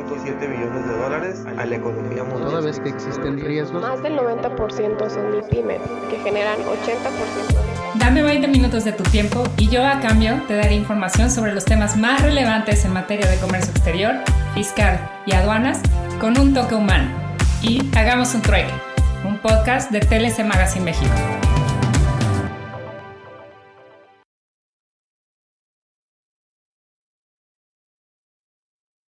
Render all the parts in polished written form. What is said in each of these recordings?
1.7 billones de dólares a la economía mundial. Toda vez que existen riesgos, más del 90% son MIPYMES, que generan 80%. Dame 20 minutos de tu tiempo y yo a cambio te daré información sobre los temas más relevantes en materia de comercio exterior, fiscal y aduanas con un toque humano. Y hagamos un trueque, un podcast de TLC Magazine México.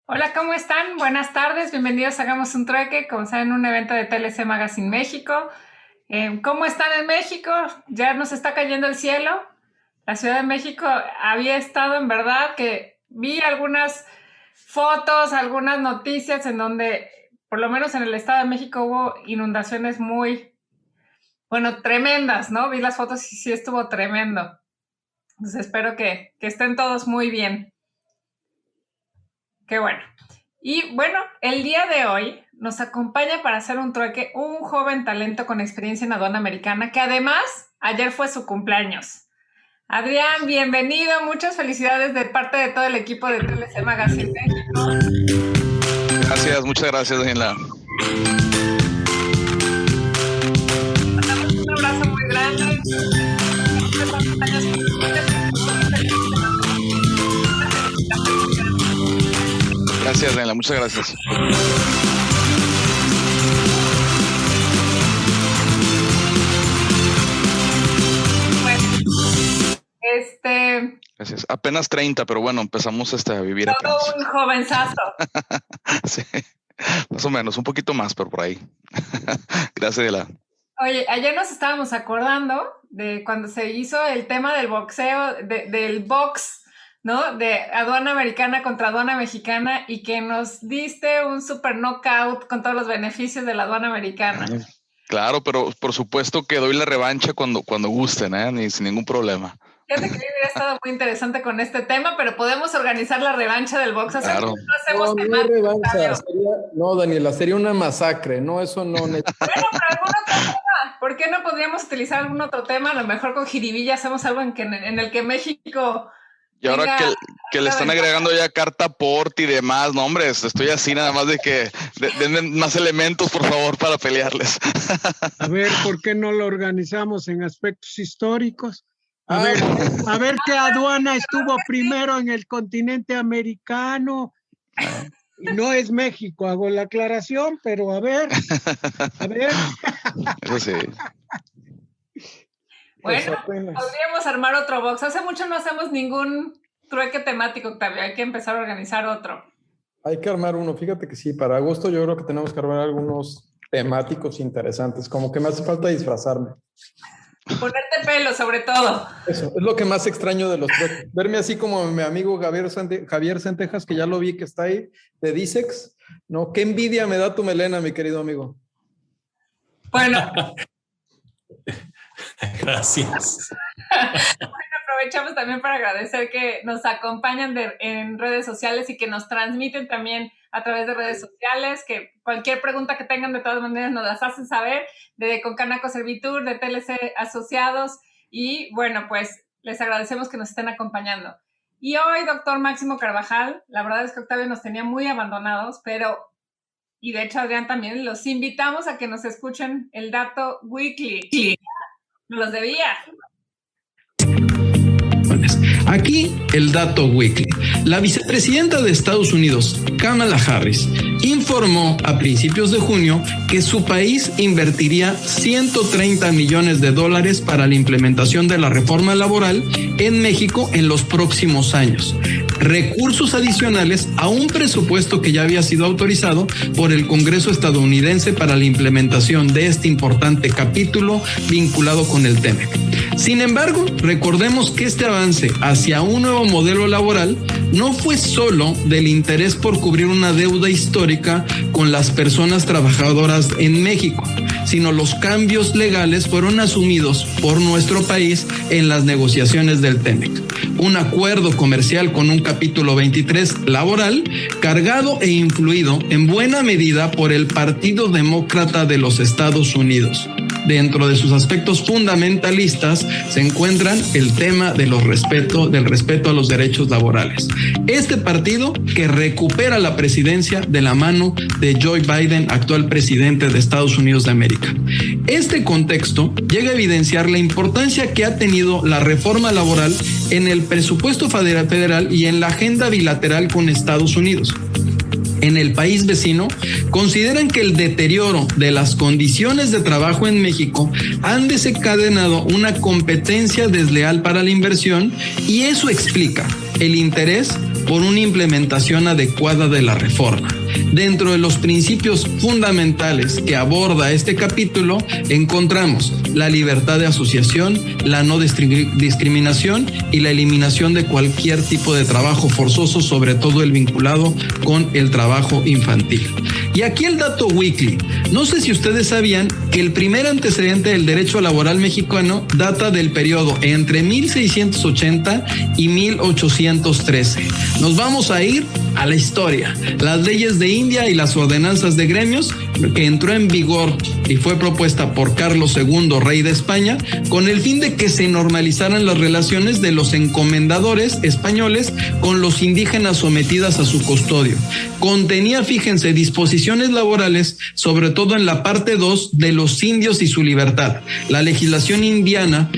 Hola, ¿cómo están? Buenas tardes, bienvenidos a Hagamos un Trueque, como saben, un evento de TLC Magazine México. ¿Cómo están en México? Ya nos está cayendo el cielo. La Ciudad de México había estado, en verdad, que vi algunas fotos, algunas noticias en donde, por lo menos en el Estado de México, hubo inundaciones muy, tremendas, ¿no? Vi las fotos y sí estuvo tremendo. Entonces espero que estén todos muy bien. Qué bueno. Y bueno, el día de hoy nos acompaña para hacer un trueque un joven talento con experiencia en aduana americana, que además ayer fue su cumpleaños. Adrián, bienvenido, muchas felicidades de parte de todo el equipo de TLC Magazine México. Gracias, muchas gracias, Daniela. Mandamos un abrazo muy grande. Gracias, Daniela, muchas gracias. Gracias. Apenas 30, pero bueno, empezamos a vivir todo apenas. Un jovenzazo. Sí, más o menos, un poquito más, pero por ahí. Gracias, Daniela. Oye, ayer nos estábamos acordando de cuando se hizo el tema del boxeo, del box, ¿no? De aduana americana contra aduana mexicana, y que nos diste un super knockout con todos los beneficios de la aduana americana. Claro, pero por supuesto que doy la revancha cuando gusten, ni sin ningún problema. Fíjate que hubiera estado muy interesante con este tema, pero podemos organizar la revancha del box. Claro. No hacemos no revancha, no, Daniela, sería una masacre, no, eso no. Bueno, pero algún otro tema. ¿Por qué no podríamos utilizar algún otro tema? A lo mejor con jiribilla hacemos algo en el que México... Y ahora que le están agregando ya carta port y demás, no, hombre, estoy así nada más de que denme más elementos, por favor, para pelearles. A ver, ¿por qué no lo organizamos en aspectos históricos? A ver qué aduana estuvo primero en el continente americano. Y no es México, hago la aclaración, pero a ver. Eso sí. Bueno, podríamos armar otro box. Hace mucho no hacemos ningún trueque temático, Octavio. Hay que empezar a organizar otro. Hay que armar uno, fíjate que sí, para agosto yo creo que tenemos que armar algunos temáticos interesantes, como que me hace falta disfrazarme. Ponerte pelo, sobre todo. Eso, es lo que más extraño de los trueques. Verme así como mi amigo Javier Centejas, que ya lo vi que está ahí, de Disex. No, qué envidia me da tu melena, mi querido amigo. Bueno. Gracias. Bueno, aprovechamos también para agradecer que nos acompañan en redes sociales y que nos transmiten también a través de redes sociales, que cualquier pregunta que tengan de todas maneras nos las hacen saber, de Concanaco Servitur, de TLC Asociados, y bueno, pues les agradecemos que nos estén acompañando. Y hoy, doctor Máximo Carvajal, la verdad es que Octavio nos tenía muy abandonados, y de hecho Adrián también, los invitamos a que nos escuchen el Dato Weekly. Nos los debía. Aquí el Dato Weekly. La vicepresidenta de Estados Unidos, Kamala Harris, informó a principios de junio que su país invertiría $130 millones para la implementación de la reforma laboral en México en los próximos años. Recursos adicionales a un presupuesto que ya había sido autorizado por el Congreso estadounidense para la implementación de este importante capítulo vinculado con el TEMEC. Sin embargo, recordemos que este avance hacia un nuevo modelo laboral no fue solo del interés por cubrir una deuda histórica con las personas trabajadoras en México, sino los cambios legales fueron asumidos por nuestro país en las negociaciones del TEMEC. Un acuerdo comercial con un capítulo 23 laboral cargado e influido en buena medida por el Partido Demócrata de los Estados Unidos. dentro de sus aspectos fundamentalistas se encuentran el tema del respeto a los derechos laborales. Este partido que recupera la presidencia de la mano de Joe Biden, actual presidente de Estados Unidos de América. Este contexto llega a evidenciar la importancia que ha tenido la reforma laboral en el presupuesto federal y en la agenda bilateral con Estados Unidos. En el país vecino, consideran que el deterioro de las condiciones de trabajo en México han desencadenado una competencia desleal para la inversión y eso explica el interés por una implementación adecuada de la reforma. Dentro de los principios fundamentales que aborda este capítulo encontramos la libertad de asociación, la no discriminación y la eliminación de cualquier tipo de trabajo forzoso, sobre todo el vinculado con el trabajo infantil. Y aquí el dato weekly. No sé si ustedes sabían que el primer antecedente del derecho laboral mexicano data del periodo entre 1680 y 1813. Nos vamos a ir a la historia. Las leyes de India y las ordenanzas de gremios, que entró en vigor y fue propuesta por Carlos II, rey de España, con el fin de que se normalizaran las relaciones de los encomendadores españoles con los indígenas sometidas a su custodio. Contenía, fíjense, disposiciones laborales, sobre todo en la parte 2 de los indios y su libertad. La legislación indiana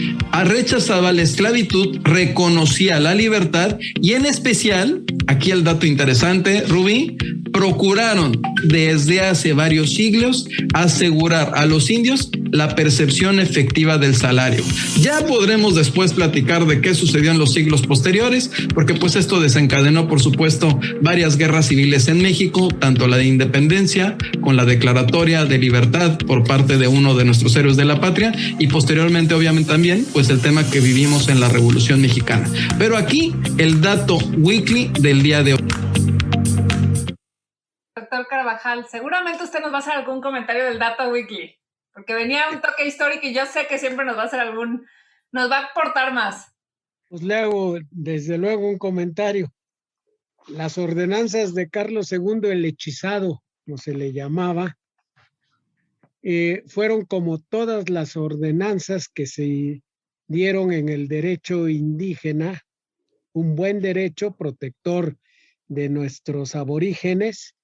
rechazaba la esclavitud, reconocía la libertad y en especial, aquí el dato interesante, Rubí, procuraron desde hace varios siglos asegurar a los indios la percepción efectiva del salario. Ya podremos después platicar de qué sucedió en los siglos posteriores, porque pues esto desencadenó, por supuesto, varias guerras civiles en México, tanto la de independencia con la declaratoria de libertad por parte de uno de nuestros héroes de la patria y posteriormente, obviamente, también pues el tema que vivimos en la Revolución Mexicana. Pero aquí el dato weekly del día de hoy. Doctor Carvajal, seguramente usted nos va a hacer algún comentario del Data Weekly, porque venía un toque histórico y yo sé que siempre nos va a hacer nos va a aportar más. Pues le hago desde luego un comentario. Las ordenanzas de Carlos II, el hechizado, como se le llamaba, fueron como todas las ordenanzas que se dieron en el derecho indígena, un buen derecho protector de nuestros aborígenes,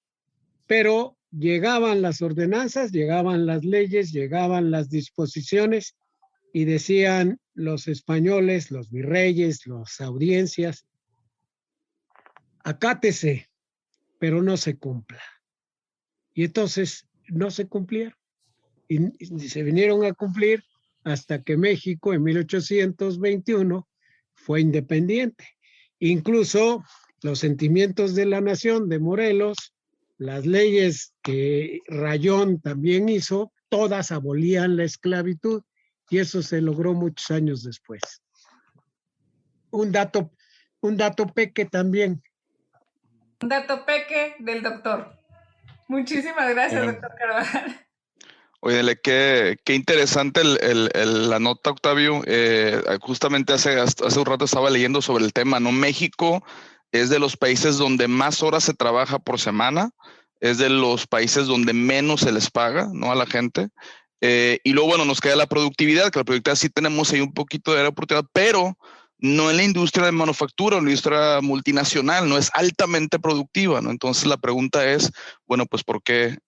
pero llegaban las ordenanzas, llegaban las leyes, llegaban las disposiciones y decían los españoles, los virreyes, las audiencias, acátese, pero no se cumpla. Y entonces no se cumplieron. Y se vinieron a cumplir hasta que México en 1821 fue independiente. Incluso los sentimientos de la nación de Morelos, las leyes que Rayón también hizo, todas abolían la esclavitud y eso se logró muchos años después. Un dato peque también. Un dato peque del doctor. Muchísimas gracias, doctor Carvajal. Oye, qué interesante la nota, Octavio. Justamente hace un rato estaba leyendo sobre el tema, ¿no? México es de los países donde más horas se trabaja por semana, es de los países donde menos se les paga, ¿no? A la gente. Y luego, bueno, nos queda la productividad, que la productividad sí tenemos ahí un poquito de oportunidad, pero no en la industria de manufactura, en la industria multinacional, no es altamente productiva, ¿no? Entonces la pregunta es, bueno, pues ¿por qué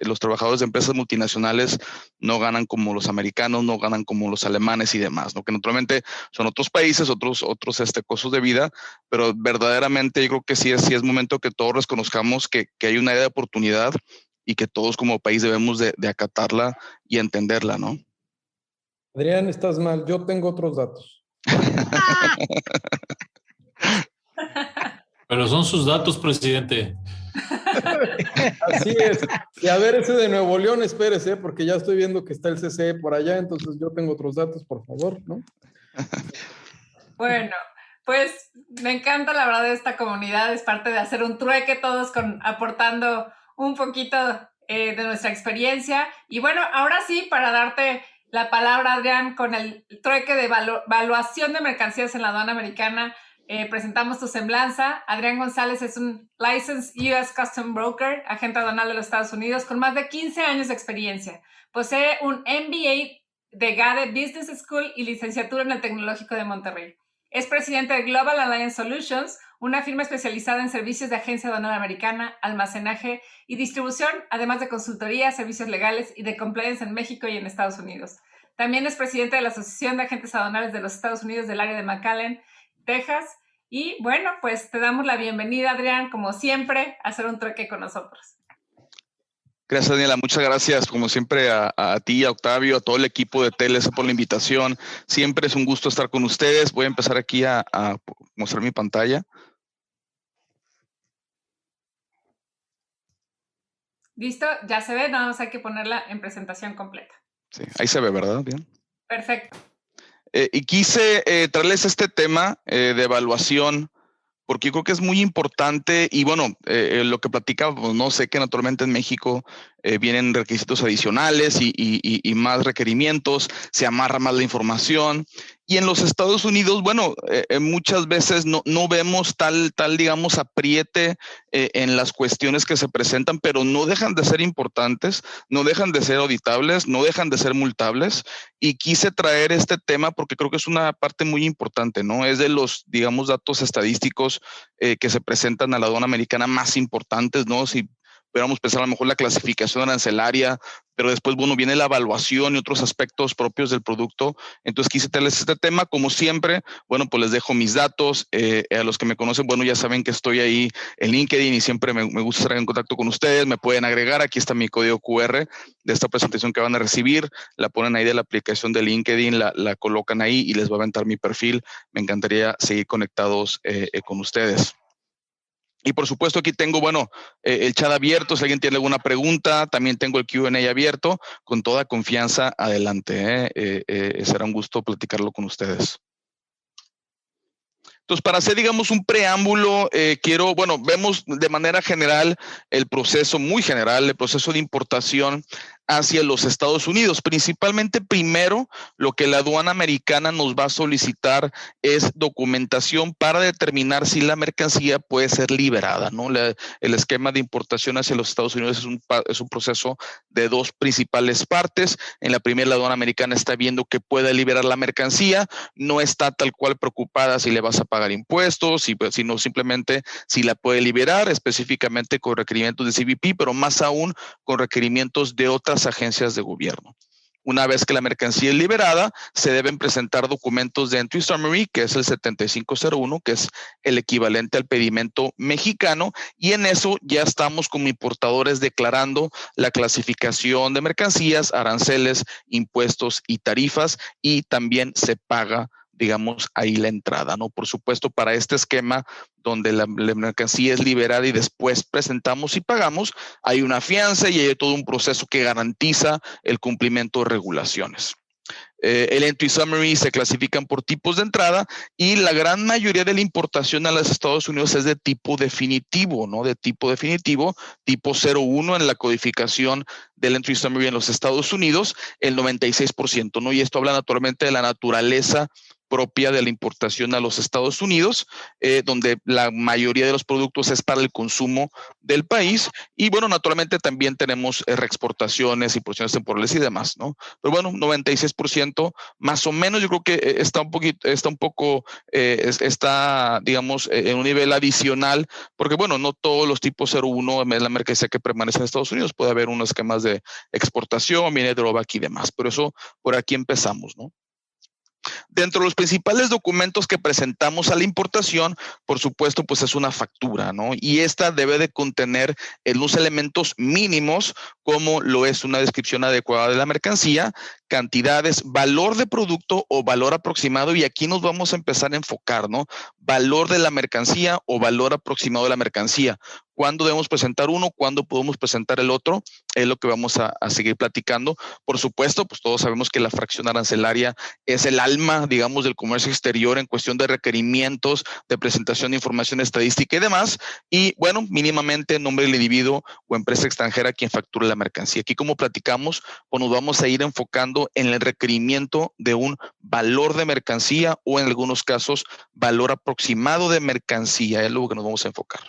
los trabajadores de empresas multinacionales no ganan como los americanos, no ganan como los alemanes y demás, ¿no? Que naturalmente son otros países, otros costos de vida, pero verdaderamente yo creo que sí es momento que todos reconozcamos que hay una área de oportunidad y que todos como país debemos de acatarla y entenderla, ¿no? Adrián, estás mal. Yo tengo otros datos. Pero son sus datos, presidente. Así es. Y a ver, ese de Nuevo León, espérese, porque ya estoy viendo que está el CCE por allá, entonces yo tengo otros datos, por favor, ¿no? Bueno, pues me encanta la verdad esta comunidad, es parte de hacer un trueque todos aportando un poquito de nuestra experiencia. Y bueno, ahora sí, para darte la palabra, Adrián, con el trueque de evaluación de mercancías en la aduana americana, presentamos tu semblanza. Adrián González es un Licensed U.S. Custom Broker, agente aduanal de los Estados Unidos, con más de 15 años de experiencia. Posee un MBA de GADE Business School y licenciatura en el Tecnológico de Monterrey. Es presidente de Global Alliance Solutions, una firma especializada en servicios de agencia aduanal americana, almacenaje y distribución, además de consultoría, servicios legales y de compliance en México y en Estados Unidos. También es presidente de la Asociación de Agentes Aduanales de los Estados Unidos del área de McAllen, Texas. Y bueno, pues te damos la bienvenida, Adrián, como siempre, a hacer un trueque con nosotros. Gracias, Daniela. Muchas gracias, como siempre, a ti, a Octavio, a todo el equipo de TLS por la invitación. Siempre es un gusto estar con ustedes. Voy a empezar aquí a mostrar mi pantalla. Listo, ya se ve, nada más hay que ponerla en presentación completa. Sí, ahí se ve, ¿verdad? Bien. Perfecto. Y quise traerles este tema de evaluación, porque yo creo que es muy importante y bueno, lo que platicábamos, no sé que naturalmente en México vienen requisitos adicionales y más requerimientos, se amarra más la información. Y en los Estados Unidos, bueno, muchas veces no vemos tal, digamos, apriete en las cuestiones que se presentan, pero no dejan de ser importantes, no dejan de ser auditables, no dejan de ser multables. Y quise traer este tema porque creo que es una parte muy importante, ¿no? Es de los, digamos, datos estadísticos que se presentan a la aduana americana más importantes, ¿no? Si pudiéramos pensar a lo mejor la clasificación arancelaria, pero después, bueno, viene la evaluación y otros aspectos propios del producto. Entonces quise traerles este tema, como siempre. Bueno, pues les dejo mis datos. A los que me conocen, bueno, ya saben que estoy ahí en LinkedIn y siempre me gusta estar en contacto con ustedes. Me pueden agregar, aquí está mi código QR de esta presentación que van a recibir. La ponen ahí de la aplicación de LinkedIn, la colocan ahí y les va a aventar mi perfil. Me encantaría seguir conectados con ustedes. Y por supuesto aquí tengo, bueno, el chat abierto, si alguien tiene alguna pregunta, también tengo el Q&A abierto, con toda confianza, adelante. Será un gusto platicarlo con ustedes. Entonces, para hacer, digamos, un preámbulo, vemos de manera general el proceso, muy general, el proceso de importación hacia los Estados Unidos. Principalmente, primero, lo que la aduana americana nos va a solicitar es documentación para determinar si la mercancía puede ser liberada, ¿no? El esquema de importación hacia los Estados Unidos es un proceso de dos principales partes. En la primera, la aduana americana está viendo que puede liberar la mercancía, no está tal cual preocupada si le vas a pagar impuestos, sino simplemente si la puede liberar, específicamente con requerimientos de CBP, pero más aún con requerimientos de otras agencias de gobierno. Una vez que la mercancía es liberada, se deben presentar documentos de Entry Summary, que es el 7501, que es el equivalente al pedimento mexicano, y en eso ya estamos como importadores declarando la clasificación de mercancías, aranceles, impuestos y tarifas, y también se paga, digamos, ahí la entrada, ¿no? Por supuesto, para este esquema donde la mercancía es liberada y después presentamos y pagamos, hay una fianza y hay todo un proceso que garantiza el cumplimiento de regulaciones. El Entry Summary se clasifican por tipos de entrada y la gran mayoría de la importación a los Estados Unidos es de tipo definitivo, ¿no? De tipo definitivo, tipo 01 en la codificación del Entry Summary en los Estados Unidos, el 96%, ¿no? Y esto habla naturalmente de la naturaleza propia de la importación a los Estados Unidos, donde la mayoría de los productos es para el consumo del país. Y bueno, naturalmente también tenemos reexportaciones, importaciones temporales y demás, ¿no? Pero bueno, 96% más o menos, yo creo que está, digamos, en un nivel adicional, porque bueno, no todos los tipos 01 es la mercancía que permanece en Estados Unidos, puede haber unos esquemas de exportación, viene drawback y demás, pero eso por aquí empezamos, ¿no? Dentro de los principales documentos que presentamos a la importación, por supuesto, pues es una factura, ¿no? Y esta debe de contener unos elementos mínimos, como lo es una descripción adecuada de la mercancía, cantidades, valor de producto o valor aproximado, y aquí nos vamos a empezar a enfocar, ¿no? Valor de la mercancía o valor aproximado de la mercancía. ¿Cuándo debemos presentar uno? ¿Cuándo podemos presentar el otro? Es lo que vamos a seguir platicando. Por supuesto, pues todos sabemos que la fracción arancelaria es el alma, digamos, del comercio exterior en cuestión de requerimientos, de presentación de información estadística y demás. Y bueno, mínimamente nombre del individuo o empresa extranjera quien factura la mercancía. Aquí, como platicamos, pues nos vamos a ir enfocando en el requerimiento de un valor de mercancía o en algunos casos valor aproximado de mercancía. Es lo que nos vamos a enfocar.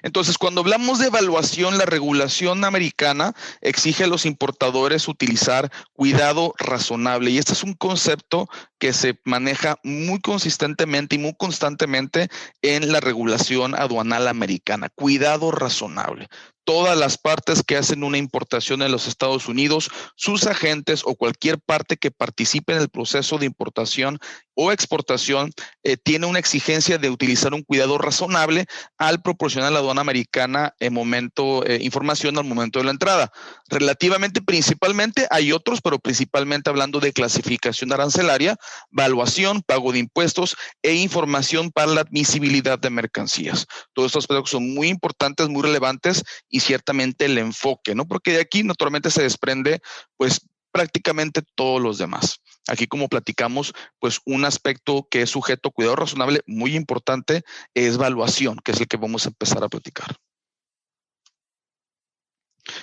Entonces, cuando hablamos de evaluación, la regulación americana exige a los importadores utilizar cuidado razonable. Y este es un concepto que se maneja muy consistentemente y muy constantemente en la regulación aduanal americana. Cuidado razonable. Todas las partes que hacen una importación en los Estados Unidos, sus agentes o cualquier parte que participe en el proceso de importación o exportación, tiene una exigencia de utilizar un cuidado razonable al proporcionar a la aduana americana información al momento de la entrada. Relativamente, principalmente, hay otros, pero principalmente hablando de clasificación arancelaria, valuación, pago de impuestos e información para la admisibilidad de mercancías. Todos estos aspectos son muy importantes, muy relevantes y ciertamente el enfoque, ¿no? Porque de aquí naturalmente se desprende, pues, prácticamente todos los demás. Aquí, como platicamos, pues un aspecto que es sujeto a cuidado razonable muy importante es valuación, que es el que vamos a empezar a platicar.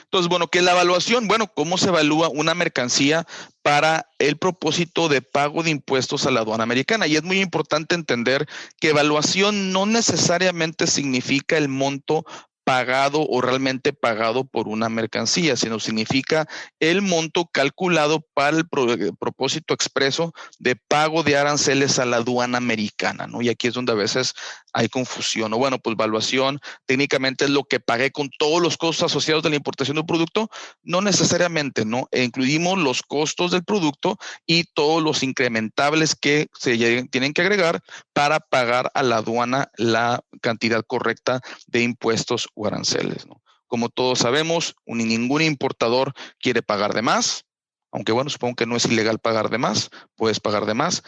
Entonces, bueno, ¿qué es la evaluación? Bueno, ¿cómo se evalúa una mercancía para el propósito de pago de impuestos a la aduana americana? Y es muy importante entender que evaluación no necesariamente significa el monto pagado o realmente pagado por una mercancía, sino significa el monto calculado para el propósito expreso de pago de aranceles a la aduana americana, ¿no? Y aquí es donde a veces hay confusión, ¿no? Bueno, pues evaluación técnicamente es lo que pagué con todos los costos asociados de la importación de un producto. No necesariamente, ¿no? Incluimos los costos del producto y todos los incrementables que se tienen que agregar para pagar a la aduana la cantidad correcta de impuestos o aranceles, ¿no? Como todos sabemos, ningún importador quiere pagar de más, aunque bueno, supongo que no es ilegal pagar de más, puedes pagar de más.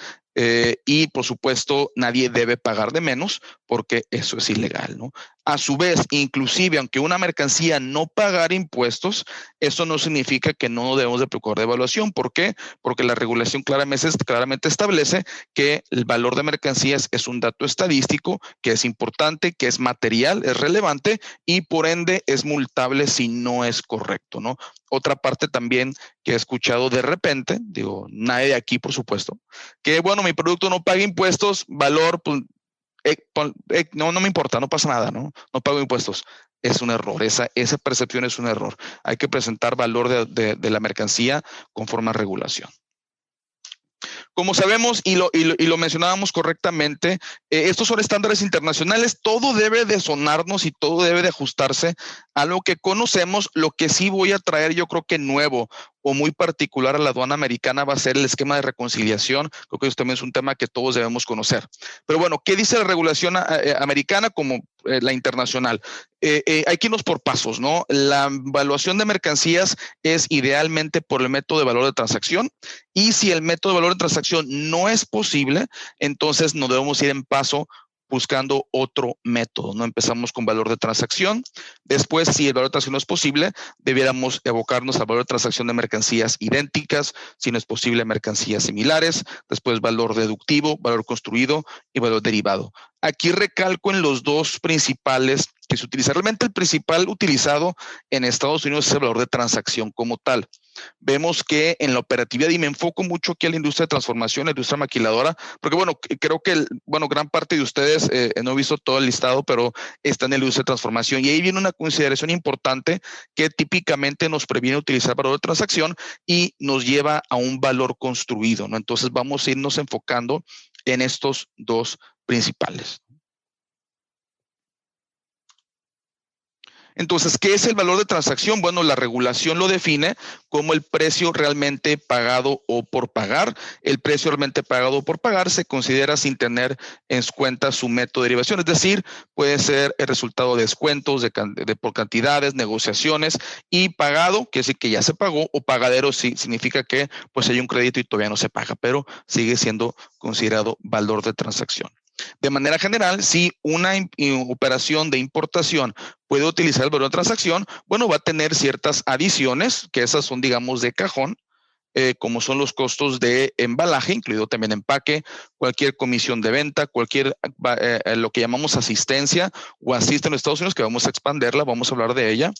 Y por supuesto, nadie debe pagar de menos porque eso es ilegal, ¿no? A su vez, inclusive, aunque una mercancía no pagara impuestos, eso no significa que no debemos de procurar de evaluación. ¿Por qué? Porque la regulación claramente establece que el valor de mercancías es un dato estadístico que es importante, que es material, es relevante y por ende es multable si no es correcto, ¿no? Otra parte también que he escuchado de repente, digo, nadie de aquí, por supuesto, que bueno, mi producto no paga impuestos, valor, pues, no me importa, no pasa nada, ¿no? No pago impuestos. Es un error, esa percepción es un error. Hay que presentar valor de la mercancía conforme a regulación. Como sabemos y lo mencionábamos correctamente, estos son estándares internacionales, todo debe de sonarnos y todo debe de ajustarse a lo que conocemos. Lo que sí voy a traer, yo creo que nuevo o muy particular a la aduana americana va a ser el esquema de reconciliación. Creo que eso también es un tema que todos debemos conocer. Pero bueno, ¿qué dice la regulación americana como la internacional? Hay que irnos por pasos, ¿no? La evaluación de mercancías es idealmente por el método de valor de transacción y si el método de valor de transacción no es posible, entonces nos debemos ir en paso buscando otro método, ¿no? Empezamos con valor de transacción. Después, si el valor de transacción no es posible, debiéramos evocarnos al valor de transacción de mercancías idénticas, si no es posible, mercancías similares. Después, valor deductivo, valor construido y valor derivado. Aquí recalco en los dos principales que se utilizan. Realmente el principal utilizado en Estados Unidos es el valor de transacción como tal. Vemos que en la operatividad, y me enfoco mucho aquí a la industria de transformación, la industria maquiladora, porque bueno, creo que gran parte de ustedes, no he visto todo el listado, pero están en la industria de transformación. Y ahí viene una consideración importante que típicamente nos previene utilizar valor de transacción y nos lleva a un valor construido, ¿no? Entonces vamos a irnos enfocando en estos dos principales. Entonces, ¿qué es el valor de transacción? Bueno, la regulación lo define como el precio realmente pagado o por pagar. El precio realmente pagado o por pagar se considera sin tener en cuenta su método de derivación, es decir, puede ser el resultado de descuentos por cantidades, negociaciones, y pagado, que es decir que ya se pagó, o pagadero sí significa que pues hay un crédito y todavía no se paga, pero sigue siendo considerado valor de transacción. De manera general, si una operación de importación puede utilizar el valor de transacción, bueno, va a tener ciertas adiciones, que esas son, digamos, de cajón, como son los costos de embalaje, incluido también empaque, cualquier comisión de venta, cualquier lo que llamamos asistencia o asiste en los Estados Unidos, que vamos a expanderla, vamos a hablar de ella.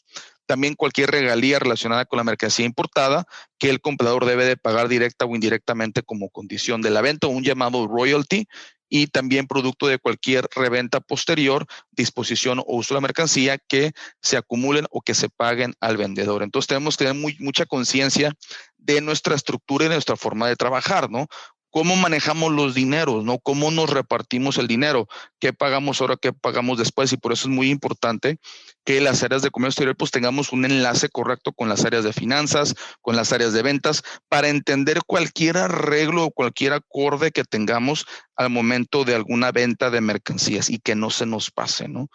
También cualquier regalía relacionada con la mercancía importada que el comprador debe de pagar directa o indirectamente como condición de la venta, un llamado royalty, y también producto de cualquier reventa posterior, disposición o uso de la mercancía que se acumulen o que se paguen al vendedor. Entonces tenemos que tener mucha conciencia de nuestra estructura y de nuestra forma de trabajar, ¿no? ¿Cómo manejamos los dineros, no? ¿Cómo nos repartimos el dinero? ¿Qué pagamos ahora, qué pagamos después? Y por eso es muy importante que las áreas de comercio exterior pues tengamos un enlace correcto con las áreas de finanzas, con las áreas de ventas, para entender cualquier arreglo o cualquier acorde que tengamos al momento de alguna venta de mercancías y que no se nos pase, ¿no?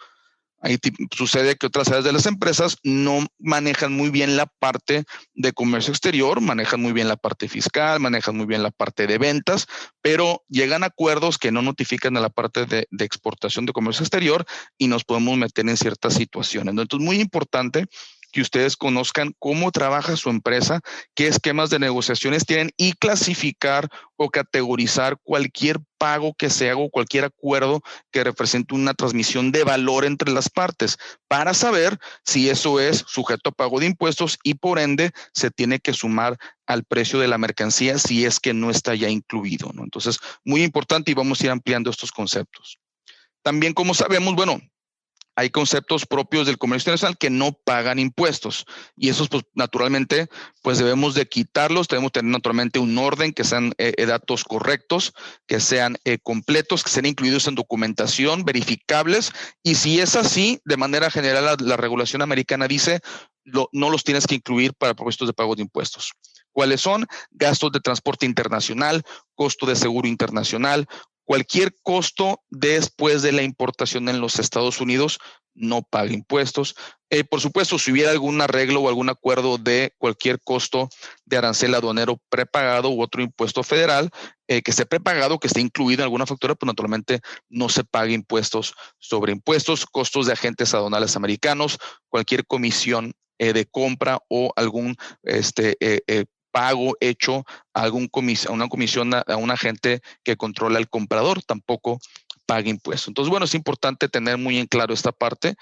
Ahí sucede que otras áreas de las empresas no manejan muy bien la parte de comercio exterior, manejan muy bien la parte fiscal, manejan muy bien la parte de ventas, pero llegan a acuerdos que no notifican a la parte de exportación de comercio exterior y nos podemos meter en ciertas situaciones, ¿no? Entonces, muy importante que ustedes conozcan cómo trabaja su empresa, qué esquemas de negociaciones tienen y clasificar o categorizar cualquier pago que se haga o cualquier acuerdo que represente una transmisión de valor entre las partes para saber si eso es sujeto a pago de impuestos y por ende se tiene que sumar al precio de la mercancía si es que no está ya incluido, ¿no? Entonces, muy importante y vamos a ir ampliando estos conceptos. También, como sabemos, bueno, hay conceptos propios del comercio internacional que no pagan impuestos y esos pues naturalmente pues debemos de quitarlos, debemos tener naturalmente un orden, que sean datos correctos, que sean completos, que sean incluidos en documentación, verificables, y si es así, de manera general la regulación americana dice no los tienes que incluir para propósitos de pago de impuestos. ¿Cuáles son? Gastos de transporte internacional, costo de seguro internacional, cualquier costo después de la importación en los Estados Unidos no paga impuestos. Por supuesto, si hubiera algún arreglo o algún acuerdo de cualquier costo de arancel aduanero prepagado u otro impuesto federal que esté prepagado, que esté incluido en alguna factura, pues naturalmente no se paga impuestos sobre impuestos, costos de agentes aduanales americanos, cualquier comisión de compra o algún pago hecho a una comisión a un agente que controla el comprador, tampoco paga impuestos. Entonces, bueno, es importante tener muy en claro esta parte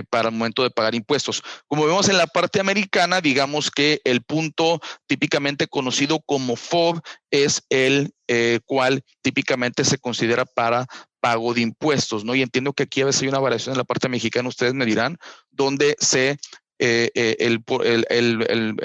para el momento de pagar impuestos. Como vemos en la parte americana, digamos que el punto típicamente conocido como FOB es el cual típicamente se considera para pago de impuestos, ¿no? Y entiendo que aquí a veces hay una variación en la parte mexicana, ustedes me dirán, donde el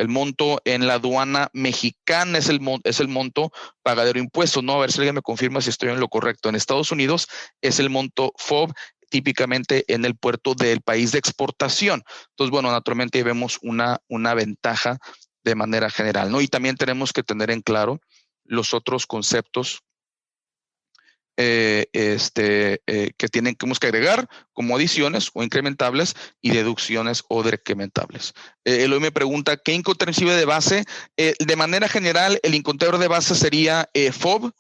monto en la aduana mexicana es el monto pagadero de impuestos, ¿no? A ver si alguien me confirma si estoy en lo correcto. En Estados Unidos es el monto FOB, típicamente en el puerto del país de exportación. Entonces, bueno, naturalmente vemos una ventaja de manera general, ¿no? Y también tenemos que tener en claro los otros conceptos que tenemos que agregar como adiciones o incrementables y deducciones o decrementables. Eloy me pregunta, ¿qué incoterm sirve de base? De manera general, el incoterm de base sería FOB,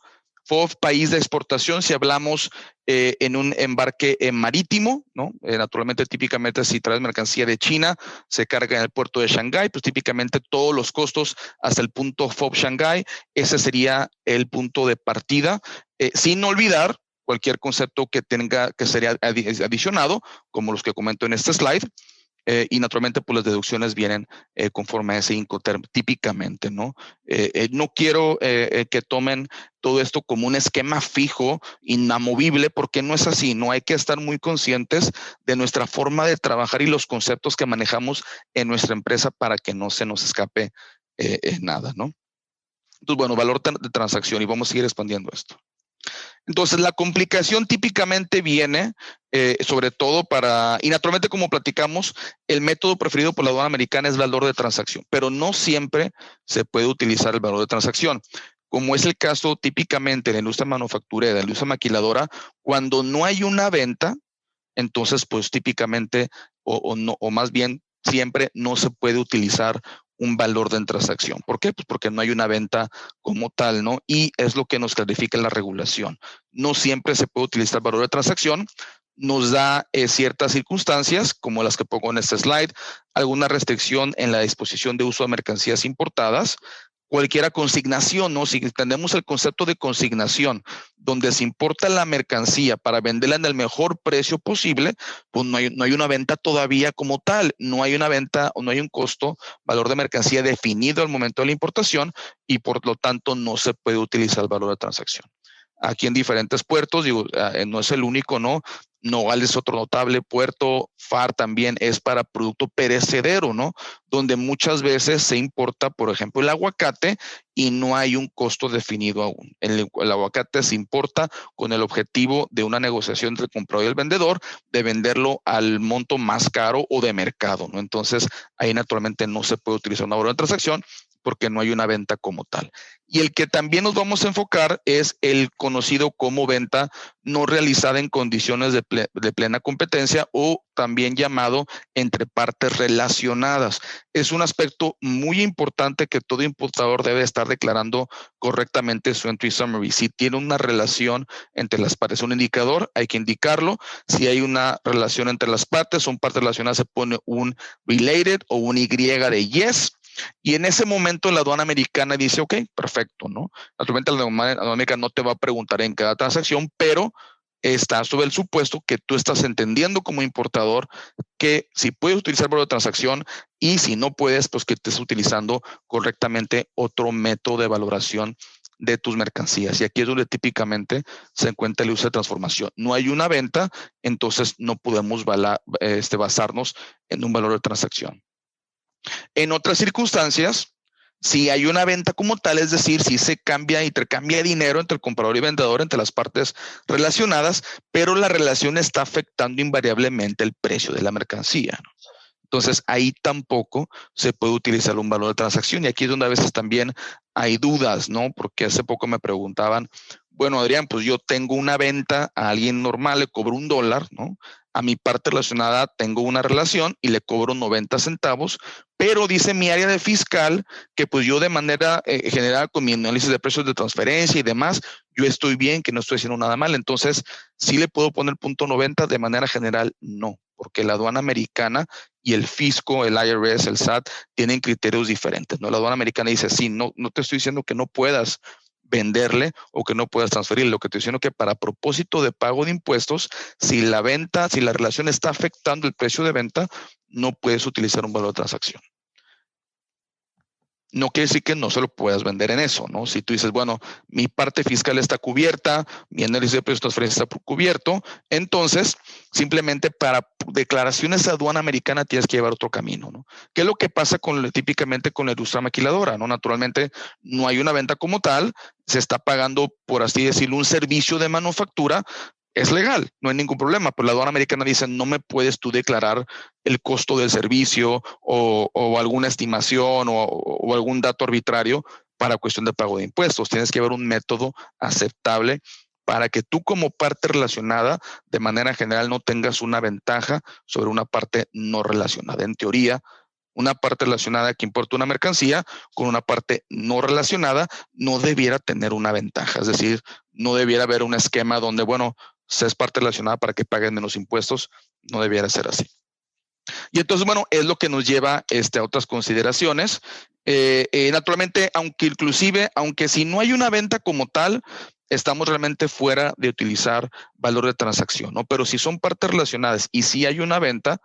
país de exportación, si hablamos en un embarque marítimo, ¿no? Naturalmente, típicamente, si traes mercancía de China, se carga en el puerto de Shanghái, pues típicamente todos los costos hasta el punto FOB Shanghái, ese sería el punto de partida, sin olvidar cualquier concepto que sería adicionado, como los que comento en este slide. Y naturalmente pues las deducciones vienen conforme a ese incoterm típicamente, ¿no? No quiero que tomen todo esto como un esquema fijo, inamovible, porque no es así, no hay que estar muy conscientes de nuestra forma de trabajar y los conceptos que manejamos en nuestra empresa para que no se nos escape nada, ¿no? Entonces, bueno, valor de transacción y vamos a seguir expandiendo esto. Entonces, la complicación típicamente viene, sobre todo y naturalmente, como platicamos, el método preferido por la aduana americana es valor de transacción, pero no siempre se puede utilizar el valor de transacción, como es el caso típicamente en la industria manufacturera, en la industria maquiladora, cuando no hay una venta, entonces, pues típicamente, o más bien, siempre no se puede utilizar un valor de transacción. ¿Por qué? Pues porque no hay una venta como tal, ¿no? Y es lo que nos clarifica la regulación. No siempre se puede utilizar valor de transacción. Nos da ciertas circunstancias, como las que pongo en este slide, alguna restricción en la disposición de uso de mercancías importadas, cualquier consignación, ¿no? Si entendemos el concepto de consignación, donde se importa la mercancía para venderla en el mejor precio posible, pues no hay una venta todavía como tal, no hay una venta o no hay un costo, valor de mercancía definido al momento de la importación y por lo tanto no se puede utilizar el valor de transacción. Aquí en diferentes puertos, digo, no es el único, ¿no? Nogales es otro notable puerto, FAR también es para producto perecedero, ¿no? Donde muchas veces se importa, por ejemplo, el aguacate y no hay un costo definido aún. El aguacate se importa con el objetivo de una negociación entre el comprador y el vendedor de venderlo al monto más caro o de mercado, ¿no? Entonces, ahí naturalmente no se puede utilizar una valor de transacción porque no hay una venta como tal. Y el que también nos vamos a enfocar es el conocido como venta no realizada en condiciones de plena competencia o también llamado entre partes relacionadas. Es un aspecto muy importante que todo importador debe estar declarando correctamente su entry summary. Si tiene una relación entre las partes, un indicador, hay que indicarlo. Si hay una relación entre las partes, son partes relacionadas, se pone un related o un Y de yes. Y en ese momento la aduana americana dice, ok, perfecto, ¿no? Naturalmente la aduana americana no te va a preguntar en cada transacción, pero está sobre el supuesto que tú estás entendiendo como importador que si puedes utilizar valor de transacción y si no puedes, pues que estés utilizando correctamente otro método de valoración de tus mercancías. Y aquí es donde típicamente se encuentra el uso de transformación. No hay una venta, entonces no podemos basarnos en un valor de transacción. En otras circunstancias, si hay una venta como tal, es decir, si se intercambia dinero entre el comprador y vendedor, entre las partes relacionadas, pero la relación está afectando invariablemente el precio de la mercancía, ¿no? Entonces, ahí tampoco se puede utilizar un valor de transacción. Y aquí es donde a veces también hay dudas, ¿no? Porque hace poco me preguntaban, bueno, Adrián, pues yo tengo una venta a alguien normal, le cobro $1, ¿no? A mi parte relacionada tengo una relación y le cobro 90 centavos, pero dice mi área de fiscal que pues yo de manera general con mi análisis de precios de transferencia y demás, yo estoy bien, que no estoy haciendo nada mal. Entonces, ¿sí le puedo poner .90? De manera general, no, porque la aduana americana y el fisco, el IRS, el SAT, tienen criterios diferentes, ¿no? La aduana americana dice, sí, no te estoy diciendo que no puedas venderle o que no puedas transferir. Lo que te estoy diciendo es que para propósito de pago de impuestos, si la relación está afectando el precio de venta, no puedes utilizar un valor de transacción. No quiere decir que no se lo puedas vender en eso, ¿no? Si tú dices, bueno, mi parte fiscal está cubierta, mi análisis de precios de transferencia está cubierto, entonces simplemente para declaraciones de aduana americana tienes que llevar otro camino, ¿no? ¿Qué es lo que pasa típicamente con la industria maquiladora, ¿no? Naturalmente no hay una venta como tal, se está pagando, por así decirlo, un servicio de manufactura. Es legal, no hay ningún problema, pero la aduana americana dice, no me puedes tú declarar el costo del servicio o alguna estimación o algún dato arbitrario para cuestión de pago de impuestos. Tienes que llevar un método aceptable para que tú como parte relacionada, de manera general, no tengas una ventaja sobre una parte no relacionada. En teoría, una parte relacionada que importa una mercancía con una parte no relacionada no debiera tener una ventaja. Es decir, no debiera haber un esquema donde, bueno, si es parte relacionada para que paguen menos impuestos, no debiera ser así. Y entonces, bueno, es lo que nos lleva a otras consideraciones. Naturalmente, aunque si no hay una venta como tal, estamos realmente fuera de utilizar valor de transacción, ¿no? Pero si son partes relacionadas y si hay una venta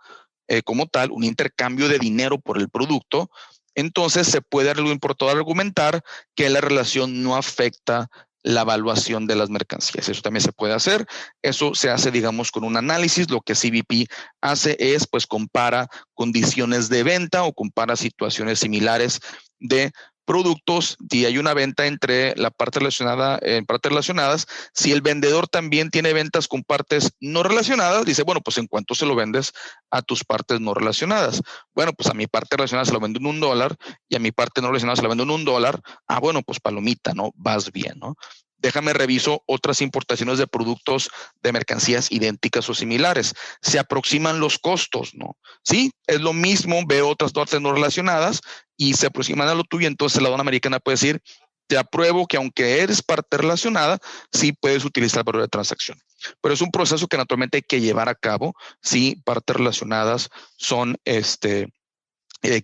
como tal, un intercambio de dinero por el producto, entonces se puede argumentar que la relación no afecta la evaluación de las mercancías. Eso también se puede hacer. Eso se hace, digamos, con un análisis. Lo que CBP hace es, pues, compara condiciones de venta o compara situaciones similares de productos y hay una venta entre la parte relacionada, en partes relacionadas. Si el vendedor también tiene ventas con partes no relacionadas, dice, bueno, pues en cuánto se lo vendes a tus partes no relacionadas. Bueno, pues a mi parte relacionada se lo vendo en $1 y a mi parte no relacionada se lo vendo en $1. Ah, bueno, pues palomita, ¿no? Vas bien, ¿no? Déjame reviso otras importaciones de productos de mercancías idénticas o similares. Se aproximan los costos, ¿no? Sí, es lo mismo, veo otras partes no relacionadas y se aproximan a lo tuyo. Entonces la aduana americana puede decir, te apruebo que aunque eres parte relacionada, sí puedes utilizar el valor de transacción. Pero es un proceso que naturalmente hay que llevar a cabo si partes relacionadas son,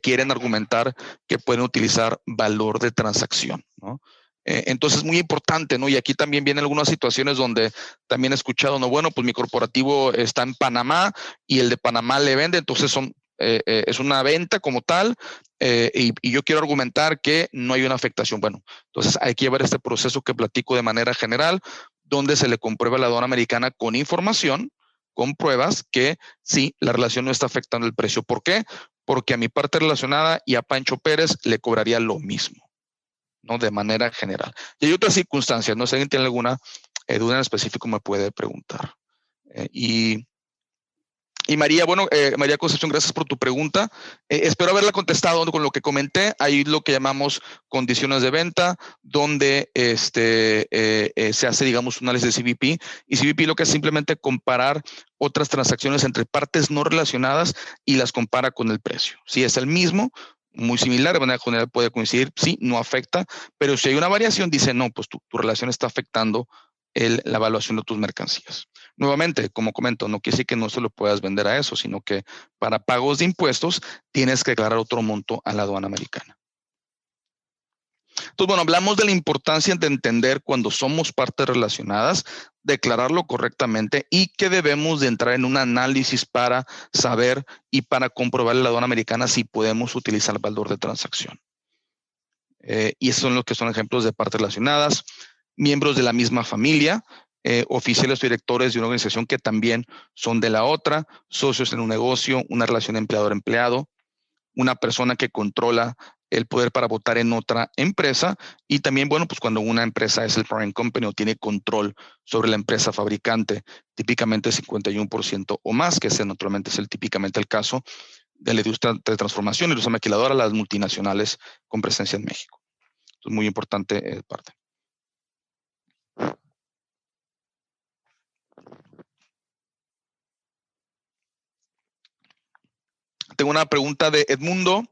quieren argumentar que pueden utilizar valor de transacción, ¿no? Entonces, muy importante, ¿no? Y aquí también vienen algunas situaciones donde también he escuchado, no, bueno, pues mi corporativo está en Panamá y el de Panamá le vende, entonces es una venta como tal, y yo quiero argumentar que no hay una afectación. Bueno, entonces hay que llevar este proceso que platico de manera general, donde se le comprueba a la aduana americana con información, con pruebas que sí, la relación no está afectando el precio. ¿Por qué? Porque a mi parte relacionada y a Pancho Pérez le cobraría lo mismo, ¿no? De manera general. Y hay otras circunstancias, ¿no? Si alguien tiene alguna duda en específico me puede preguntar. Y María, bueno, María Concepción, gracias por tu pregunta. Espero haberla contestado con lo que comenté. Hay lo que llamamos condiciones de venta, donde se hace, digamos, un análisis de CVP. Y CVP lo que es simplemente comparar otras transacciones entre partes no relacionadas y las compara con el precio. Si es el mismo, muy similar, de manera general puede coincidir, sí, no afecta, pero si hay una variación, dice, no, pues tu relación está afectando la evaluación de tus mercancías. Nuevamente, como comento, no quiere decir que no se lo puedas vender a eso, sino que para pagos de impuestos tienes que declarar otro monto a la aduana americana. Entonces, bueno, hablamos de la importancia de entender cuando somos partes relacionadas, declararlo correctamente y que debemos de entrar en un análisis para saber y para comprobar a la aduana americana si podemos utilizar el valor de transacción. Y esos son los que son ejemplos de partes relacionadas, miembros de la misma familia, oficiales o directores de una organización que también son de la otra, socios en un negocio, una relación empleador-empleado, una persona que controla el poder para votar en otra empresa y también, bueno, pues cuando una empresa es el parent company o tiene control sobre la empresa fabricante, típicamente 51% o más, que ese naturalmente es típicamente el caso de la industria de transformación y industria maquiladora, las multinacionales con presencia en México. Entonces, muy importante parte. Tengo una pregunta de Edmundo.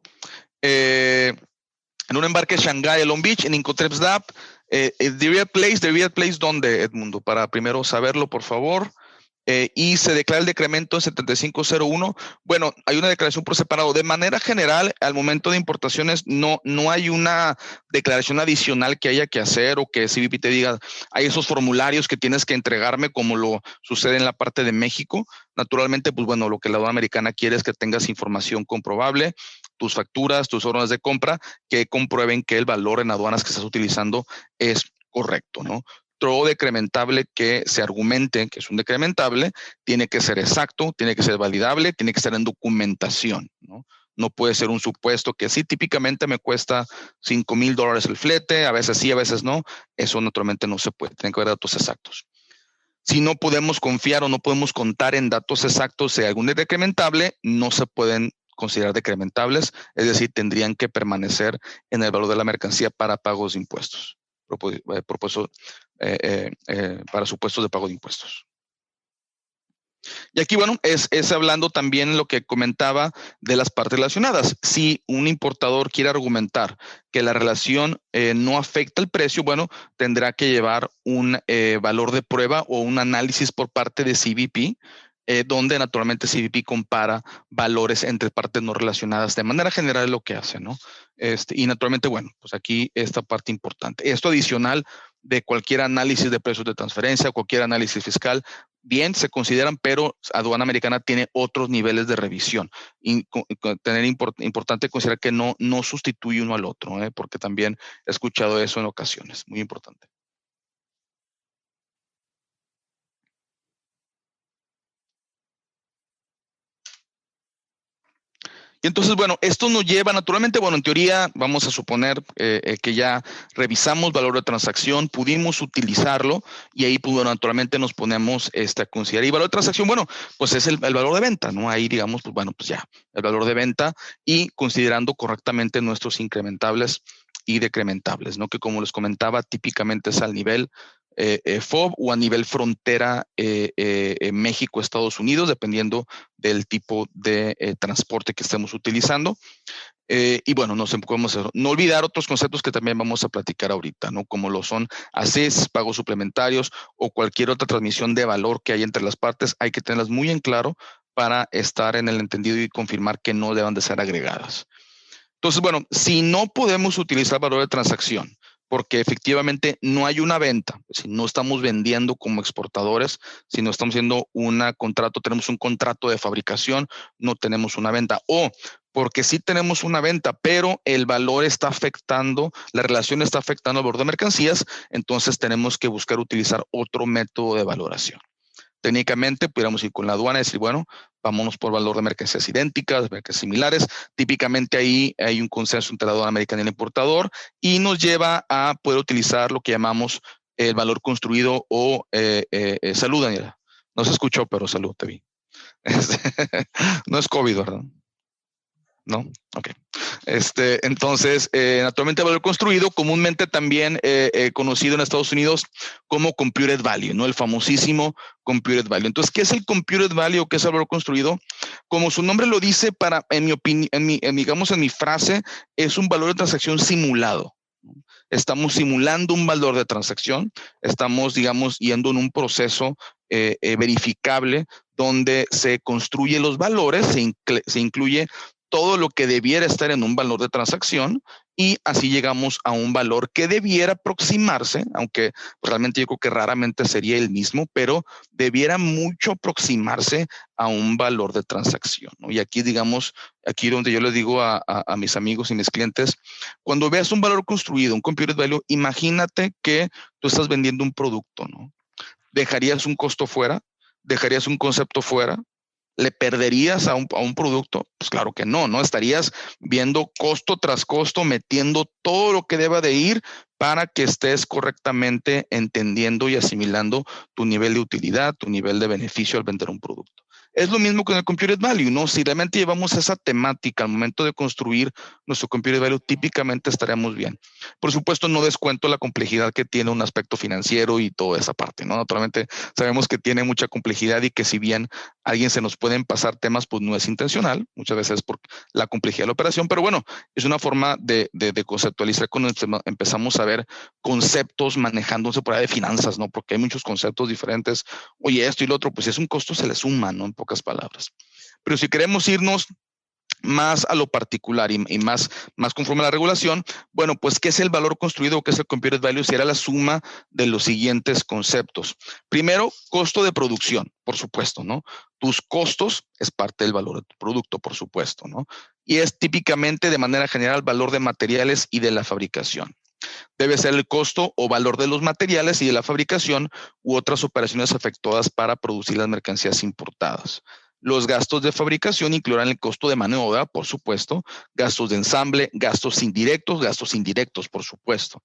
En un embarque Shanghái, Long Beach, en Incoterms DAP, ¿the real place dónde, Edmundo? Para primero saberlo, por favor. Y se declara el decremento en 7501. Bueno, hay una declaración por separado. De manera general, al momento de importaciones, no hay una declaración adicional que haya que hacer o que CBP te diga, hay esos formularios que tienes que entregarme como lo sucede en la parte de México. Naturalmente, pues bueno, lo que la aduana americana quiere es que tengas información comprobable, tus facturas, tus órdenes de compra, que comprueben que el valor en aduanas que estás utilizando es correcto, ¿no? Todo decrementable que se argumente que es un decrementable tiene que ser exacto, tiene que ser validable, tiene que ser en documentación, ¿no? No puede ser un supuesto que sí, típicamente me cuesta $5,000 el flete, a veces sí, a veces no. Eso naturalmente no se puede, tienen que haber datos exactos. Si no podemos confiar o no podemos contar en datos exactos de algún decrementable, no se pueden considerar decrementables, es decir, tendrían que permanecer en el valor de la mercancía para pagos de impuestos. Para supuestos de pago de impuestos. Y aquí, bueno, es hablando también lo que comentaba de las partes relacionadas. Si un importador quiere argumentar que la relación no afecta el precio, bueno, tendrá que llevar un valor de prueba o un análisis por parte de CBP, donde naturalmente CBP compara valores entre partes no relacionadas. De manera general es lo que hace, ¿no? Y naturalmente, bueno, pues aquí esta parte importante. Esto adicional de cualquier análisis de precios de transferencia, cualquier análisis fiscal, bien se consideran, pero aduana americana tiene otros niveles de revisión. Importante considerar que no sustituye uno al otro, porque también he escuchado eso en ocasiones. Muy importante. Y entonces, bueno, esto nos lleva naturalmente, bueno, en teoría vamos a suponer que ya revisamos valor de transacción, pudimos utilizarlo y ahí, pues, bueno, naturalmente nos ponemos a considerar. Y valor de transacción, bueno, pues es el valor de venta, ¿no? Ahí, digamos, pues bueno, pues ya, el valor de venta y considerando correctamente nuestros incrementables y decrementables, ¿no? Que como les comentaba, típicamente es al nivel FOB o a nivel frontera México, Estados Unidos, dependiendo del tipo de transporte que estemos utilizando. Y bueno, nos podemos no olvidar otros conceptos que también vamos a platicar ahorita, ¿no? Como lo son ACES, pagos suplementarios o cualquier otra transmisión de valor que hay entre las partes. Hay que tenerlas muy en claro para estar en el entendido y confirmar que no deban de ser agregadas. Entonces, bueno, si no podemos utilizar valor de transacción, porque efectivamente no hay una venta, si no estamos vendiendo como exportadores, si no estamos haciendo tenemos un contrato de fabricación, no tenemos una venta, o porque sí tenemos una venta, pero el valor está afectando, la relación está afectando el valor de mercancías, entonces tenemos que buscar utilizar otro método de valoración. Técnicamente pudiéramos ir con la aduana y decir, bueno, vámonos por valor de mercancías idénticas, mercancías similares. Típicamente ahí hay un consenso entre la aduana americana y el importador y nos lleva a poder utilizar lo que llamamos el valor construido o salud, Daniela. No se escuchó, pero salud, te vi. No es COVID, ¿verdad? ¿No? Ok. Entonces, naturalmente el valor construido, comúnmente también conocido en Estados Unidos como computed value, ¿no? El famosísimo computed value. Entonces, ¿qué es el computed value o qué es el valor construido? Como su nombre lo dice, en mi opinión, digamos, en mi frase, es un valor de transacción simulado. Estamos simulando un valor de transacción, estamos, digamos, yendo en un proceso verificable donde se construye los valores, se incluye todo lo que debiera estar en un valor de transacción y así llegamos a un valor que debiera aproximarse, aunque realmente yo creo que raramente sería el mismo, pero debiera mucho aproximarse a un valor de transacción, ¿no? Y aquí, digamos, aquí donde yo les digo a mis amigos y mis clientes, cuando veas un valor construido, un computed value, imagínate que tú estás vendiendo un producto, ¿no? ¿Dejarías un costo fuera? ¿Dejarías un concepto fuera? ¿Le perderías a un producto? Pues claro que no, ¿no? Estarías viendo costo tras costo, metiendo todo lo que deba de ir para que estés correctamente entendiendo y asimilando tu nivel de utilidad, tu nivel de beneficio al vender un producto. Es lo mismo con el computed value, ¿no? Si realmente llevamos esa temática al momento de construir nuestro computed value, típicamente estaremos bien. Por supuesto, no descuento la complejidad que tiene un aspecto financiero y toda esa parte, ¿no? Naturalmente, sabemos que tiene mucha complejidad y que si bien a alguien se nos pueden pasar temas, pues no es intencional, muchas veces por la complejidad de la operación, pero bueno, es una forma de conceptualizar cuando empezamos a ver conceptos manejándose por ahí de finanzas, ¿no? Porque hay muchos conceptos diferentes. Oye, esto y lo otro, pues es un costo, se le suma, ¿no? En pocas palabras. Pero si queremos irnos más a lo particular y más conforme a la regulación, bueno, pues ¿qué es el valor construido o qué es el computed value? Será la suma de los siguientes conceptos. Primero, costo de producción, por supuesto, ¿no? Tus costos es parte del valor de tu producto, por supuesto, ¿no? Y es típicamente de manera general valor de materiales y de la fabricación. Debe ser el costo o valor de los materiales y de la fabricación u otras operaciones efectuadas para producir las mercancías importadas. Los gastos de fabricación incluirán el costo de mano de obra, por supuesto, gastos de ensamble, gastos indirectos, por supuesto.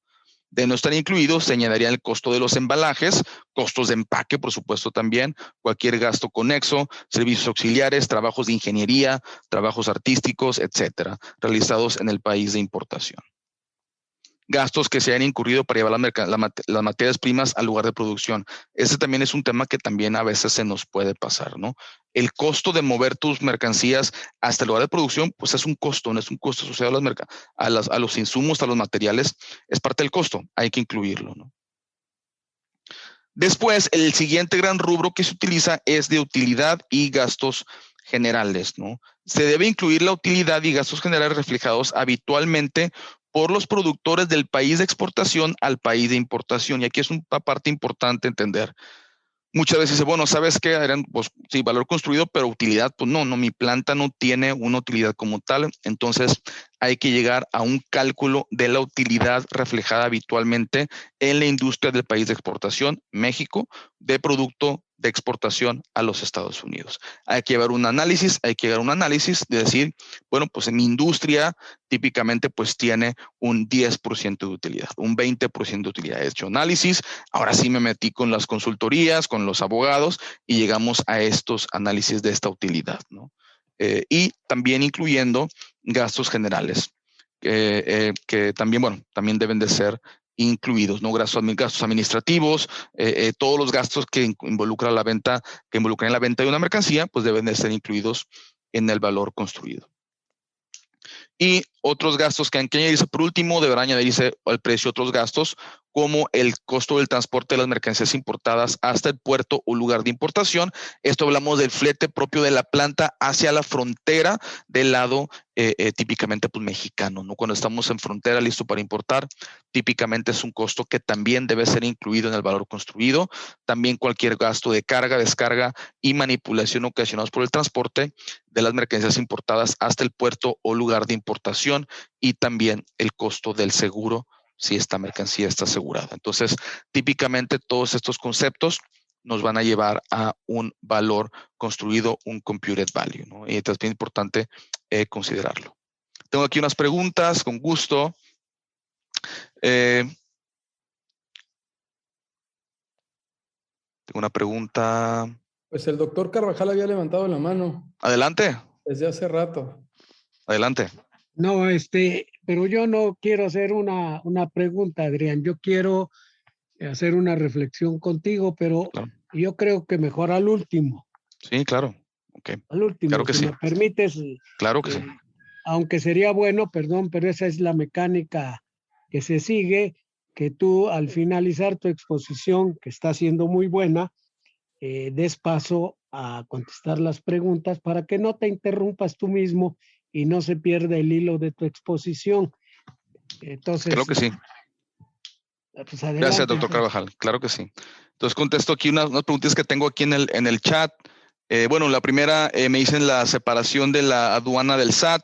De no estar incluidos, se añadiría el costo de los embalajes, costos de empaque, por supuesto también, cualquier gasto conexo, servicios auxiliares, trabajos de ingeniería, trabajos artísticos, etcétera, realizados en el país de importación. Gastos que se hayan incurrido para llevar las materias primas al lugar de producción. Ese también es un tema que también a veces se nos puede pasar, ¿no? El costo de mover tus mercancías hasta el lugar de producción, pues es un costo, no es un costo asociado a los insumos, a los materiales, es parte del costo, hay que incluirlo, ¿no? Después, el siguiente gran rubro que se utiliza es de utilidad y gastos generales, ¿no? Se debe incluir la utilidad y gastos generales reflejados habitualmente por los productores del país de exportación al país de importación. Y aquí es una parte importante entender. Muchas veces dice, bueno, ¿sabes qué? Pues, sí, valor construido, pero utilidad, pues no, mi planta no tiene una utilidad como tal. Entonces, hay que llegar a un cálculo de la utilidad reflejada habitualmente en la industria del país de exportación, México, de producto de exportación a los Estados Unidos. Hay que llevar un análisis de decir, bueno, pues en mi industria típicamente pues tiene un 10% de utilidad, un 20% de utilidad. He hecho análisis, ahora sí me metí con las consultorías, con los abogados y llegamos a estos análisis de esta utilidad, ¿no? Y también incluyendo gastos generales, que también, bueno, también deben de ser incluidos, ¿no? Gastos administrativos, todos los gastos que involucran la venta de una mercancía, pues deben de ser incluidos en el valor construido. Y otros gastos que hay que añadirse, por último, deberán añadirse al precio otros gastos, como el costo del transporte de las mercancías importadas hasta el puerto o lugar de importación. Esto hablamos del flete propio de la planta hacia la frontera del lado típicamente pues, mexicano, ¿no? Cuando estamos en frontera listo para importar, típicamente es un costo que también debe ser incluido en el valor construido. También cualquier gasto de carga, descarga y manipulación ocasionados por el transporte de las mercancías importadas hasta el puerto o lugar de importación, y también el costo del seguro si esta mercancía está asegurada. Entonces, típicamente todos estos conceptos nos van a llevar a un valor construido, un computed value, ¿no? Y es bien importante considerarlo. Tengo aquí unas preguntas, con gusto. Tengo una pregunta. Pues el doctor Carvajal había levantado la mano. Adelante. Desde hace rato. Adelante. No, pero yo no quiero hacer una pregunta, Adrián. Yo quiero hacer una reflexión contigo, pero claro. Yo creo que mejor al último. Sí, claro. Okay. Al último, claro que si sí. me permites. Claro que sí. Aunque sería bueno, perdón, pero esa es la mecánica que se sigue, que tú al finalizar tu exposición, que está siendo muy buena, des paso a contestar las preguntas para que no te interrumpas tú mismo y no se pierda el hilo de tu exposición. Entonces, creo que sí. Pues adelante, gracias, doctor Carvajal. Claro que sí. Entonces contesto aquí unas preguntas que tengo aquí en el chat. Bueno, la primera me dicen la separación de la aduana del SAT.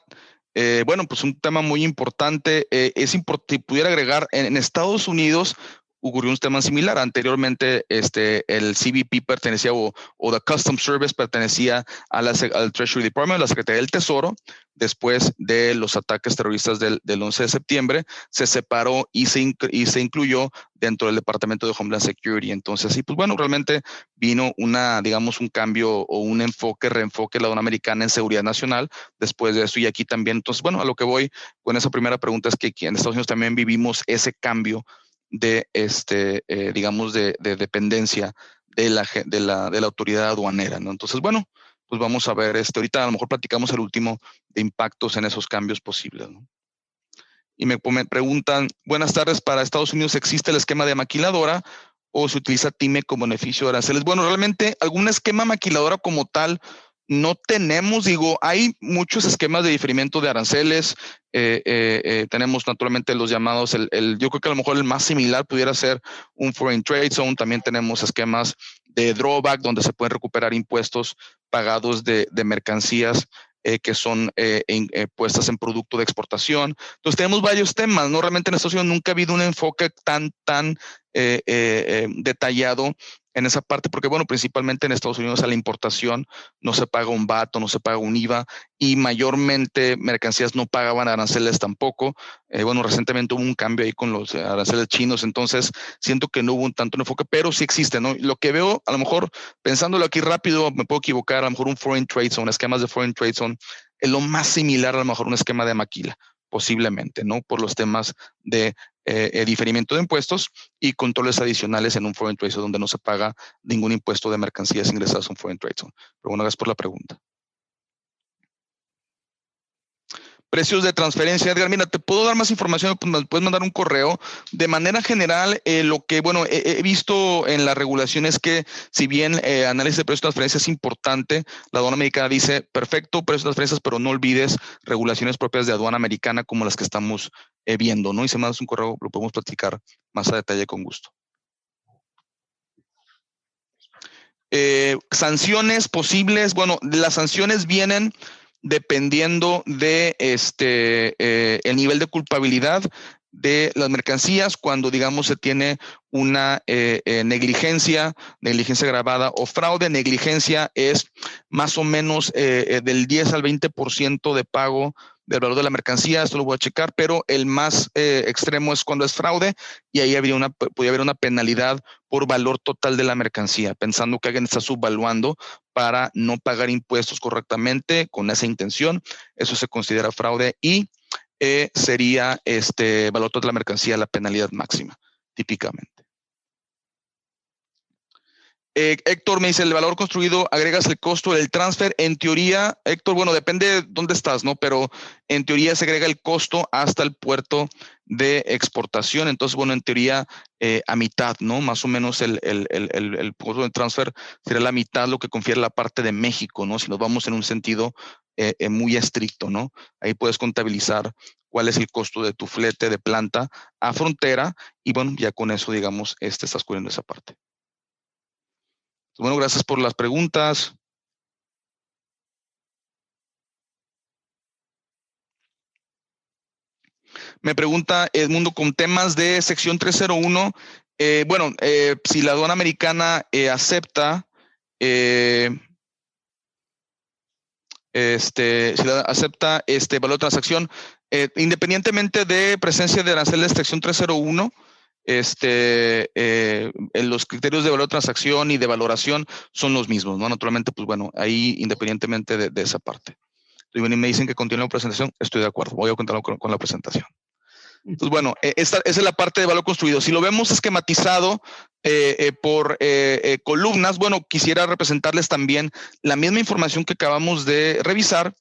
Bueno, pues un tema muy importante. Si pudiera agregar, en Estados Unidos ocurrió un tema similar. Anteriormente, el CBP pertenecía o the Customs Service pertenecía al Treasury Department, a la Secretaría del Tesoro. Después de los ataques terroristas del 11 de septiembre, se separó y se incluyó dentro del Departamento de Homeland Security. Entonces, sí, pues bueno, realmente vino digamos, un cambio o un reenfoque de la aduana americana en seguridad nacional después de eso. Y aquí también, entonces, bueno, a lo que voy con esa primera pregunta es que aquí en Estados Unidos también vivimos ese cambio de digamos, de dependencia de la autoridad aduanera, ¿no? Entonces, bueno, pues vamos a ver, ahorita a lo mejor platicamos el último de impactos en esos cambios posibles, ¿no? Y me preguntan, buenas tardes, ¿para Estados Unidos existe el esquema de maquiladora o se utiliza TIME como beneficio de aranceles? Bueno, realmente algún esquema maquiladora como tal no tenemos, hay muchos esquemas de diferimiento de aranceles. Tenemos naturalmente los llamados, yo creo que a lo mejor el más similar pudiera ser un Foreign Trade Zone. También tenemos esquemas de drawback donde se pueden recuperar impuestos pagados de mercancías que son puestas en producto de exportación. Entonces tenemos varios temas, ¿no? Realmente en Estados Unidos nunca ha habido un enfoque tan detallado en esa parte, porque bueno, principalmente en Estados Unidos a la importación no se paga un VAT o no se paga un IVA, y mayormente mercancías no pagaban aranceles tampoco. Bueno, recientemente hubo un cambio ahí con los aranceles chinos, entonces siento que no hubo un tanto enfoque, pero sí existe, ¿no? Lo que veo, a lo mejor pensándolo aquí rápido, me puedo equivocar, a lo mejor un Foreign Trade Zone, esquemas de Foreign Trade Zone, es lo más similar a lo mejor un esquema de maquila, posiblemente, ¿no? Por los temas de diferimiento de impuestos y controles adicionales en un Foreign Trade Zone donde no se paga ningún impuesto de mercancías ingresadas a un Foreign Trade Zone. Pero bueno, gracias por la pregunta. Precios de transferencia, Edgar, mira, te puedo dar más información, pues me puedes mandar un correo. De manera general, lo que, bueno, he visto en la regulación es que si bien análisis de precios de transferencia es importante, la aduana americana dice, perfecto, precios de transferencias, pero no olvides regulaciones propias de aduana americana como las que estamos viendo, ¿no? Y si mandas un correo, lo podemos platicar más a detalle con gusto. Sanciones posibles, bueno, las sanciones vienen dependiendo de el nivel de culpabilidad. de las mercancías cuando, digamos, se tiene una negligencia agravada o fraude. Negligencia es más o menos del 10 al 20% de pago del valor de la mercancía. Esto lo voy a checar, pero el más extremo es cuando es fraude, y ahí podría haber una penalidad por valor total de la mercancía, pensando que alguien está subvaluando para no pagar impuestos correctamente con esa intención. Eso se considera fraude y sería valor total de la mercancía la penalidad máxima, típicamente. Héctor me dice, el valor construido agregas el costo del transfer. En teoría, Héctor, bueno, depende de dónde estás, ¿no? Pero en teoría se agrega el costo hasta el puerto de exportación. Entonces, bueno, en teoría a mitad, ¿no? Más o menos el costo de transfer sería la mitad lo que confiere la parte de México, ¿no? Si nos vamos en un sentido muy estricto, ¿no? Ahí puedes contabilizar cuál es el costo de tu flete de planta a frontera y, bueno, ya con eso, digamos, estás cubriendo esa parte. Bueno, gracias por las preguntas. Me pregunta Edmundo con temas de sección 301. Si la aduana americana acepta, valor de transacción, independientemente de presencia de aranceles de sección 301, en los criterios de valor de transacción y de valoración son los mismos, ¿no? Naturalmente, pues bueno, ahí independientemente de esa parte. Y me dicen que continúe la presentación, estoy de acuerdo, voy a continuar con la presentación. Entonces, bueno, esa es la parte de valor construido. Si lo vemos esquematizado por columnas, bueno, quisiera representarles también la misma información que acabamos de revisar,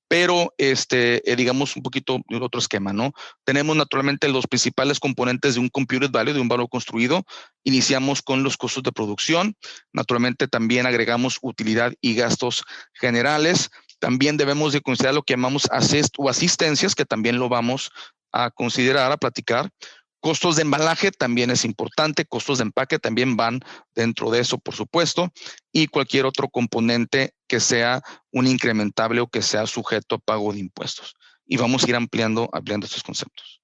pero digamos un poquito de otro esquema, ¿no? Tenemos naturalmente los principales componentes de un computed value, de un valor construido. Iniciamos con los costos de producción. Naturalmente también agregamos utilidad y gastos generales. También debemos de considerar lo que llamamos assist o asistencias, que también lo vamos a considerar, a platicar. Costos de embalaje también es importante, costos de empaque también van dentro de eso, por supuesto, y cualquier otro componente que sea un incrementable o que sea sujeto a pago de impuestos. Y vamos a ir ampliando estos conceptos.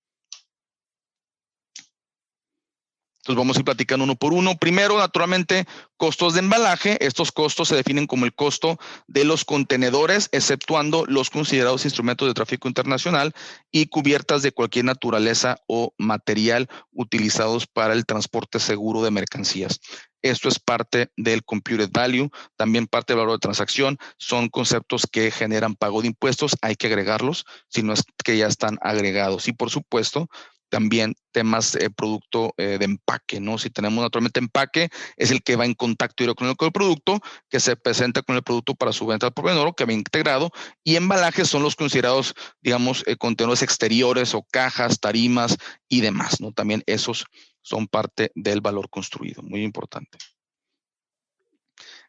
Entonces vamos a ir platicando uno por uno. Primero, naturalmente, costos de embalaje. Estos costos se definen como el costo de los contenedores, exceptuando los considerados instrumentos de tráfico internacional y cubiertas de cualquier naturaleza o material utilizados para el transporte seguro de mercancías. Esto es parte del computed value, también parte del valor de transacción. Son conceptos que generan pago de impuestos. Hay que agregarlos, si no es que ya están agregados. Y por supuesto, también temas de producto de empaque, ¿no? Si tenemos naturalmente empaque, es el que va en contacto directo con el producto, que se presenta con el producto para su venta al proveedor o que va integrado, y embalajes son los considerados, digamos, contenedores exteriores o cajas, tarimas y demás, ¿no? También esos son parte del valor construido, muy importante.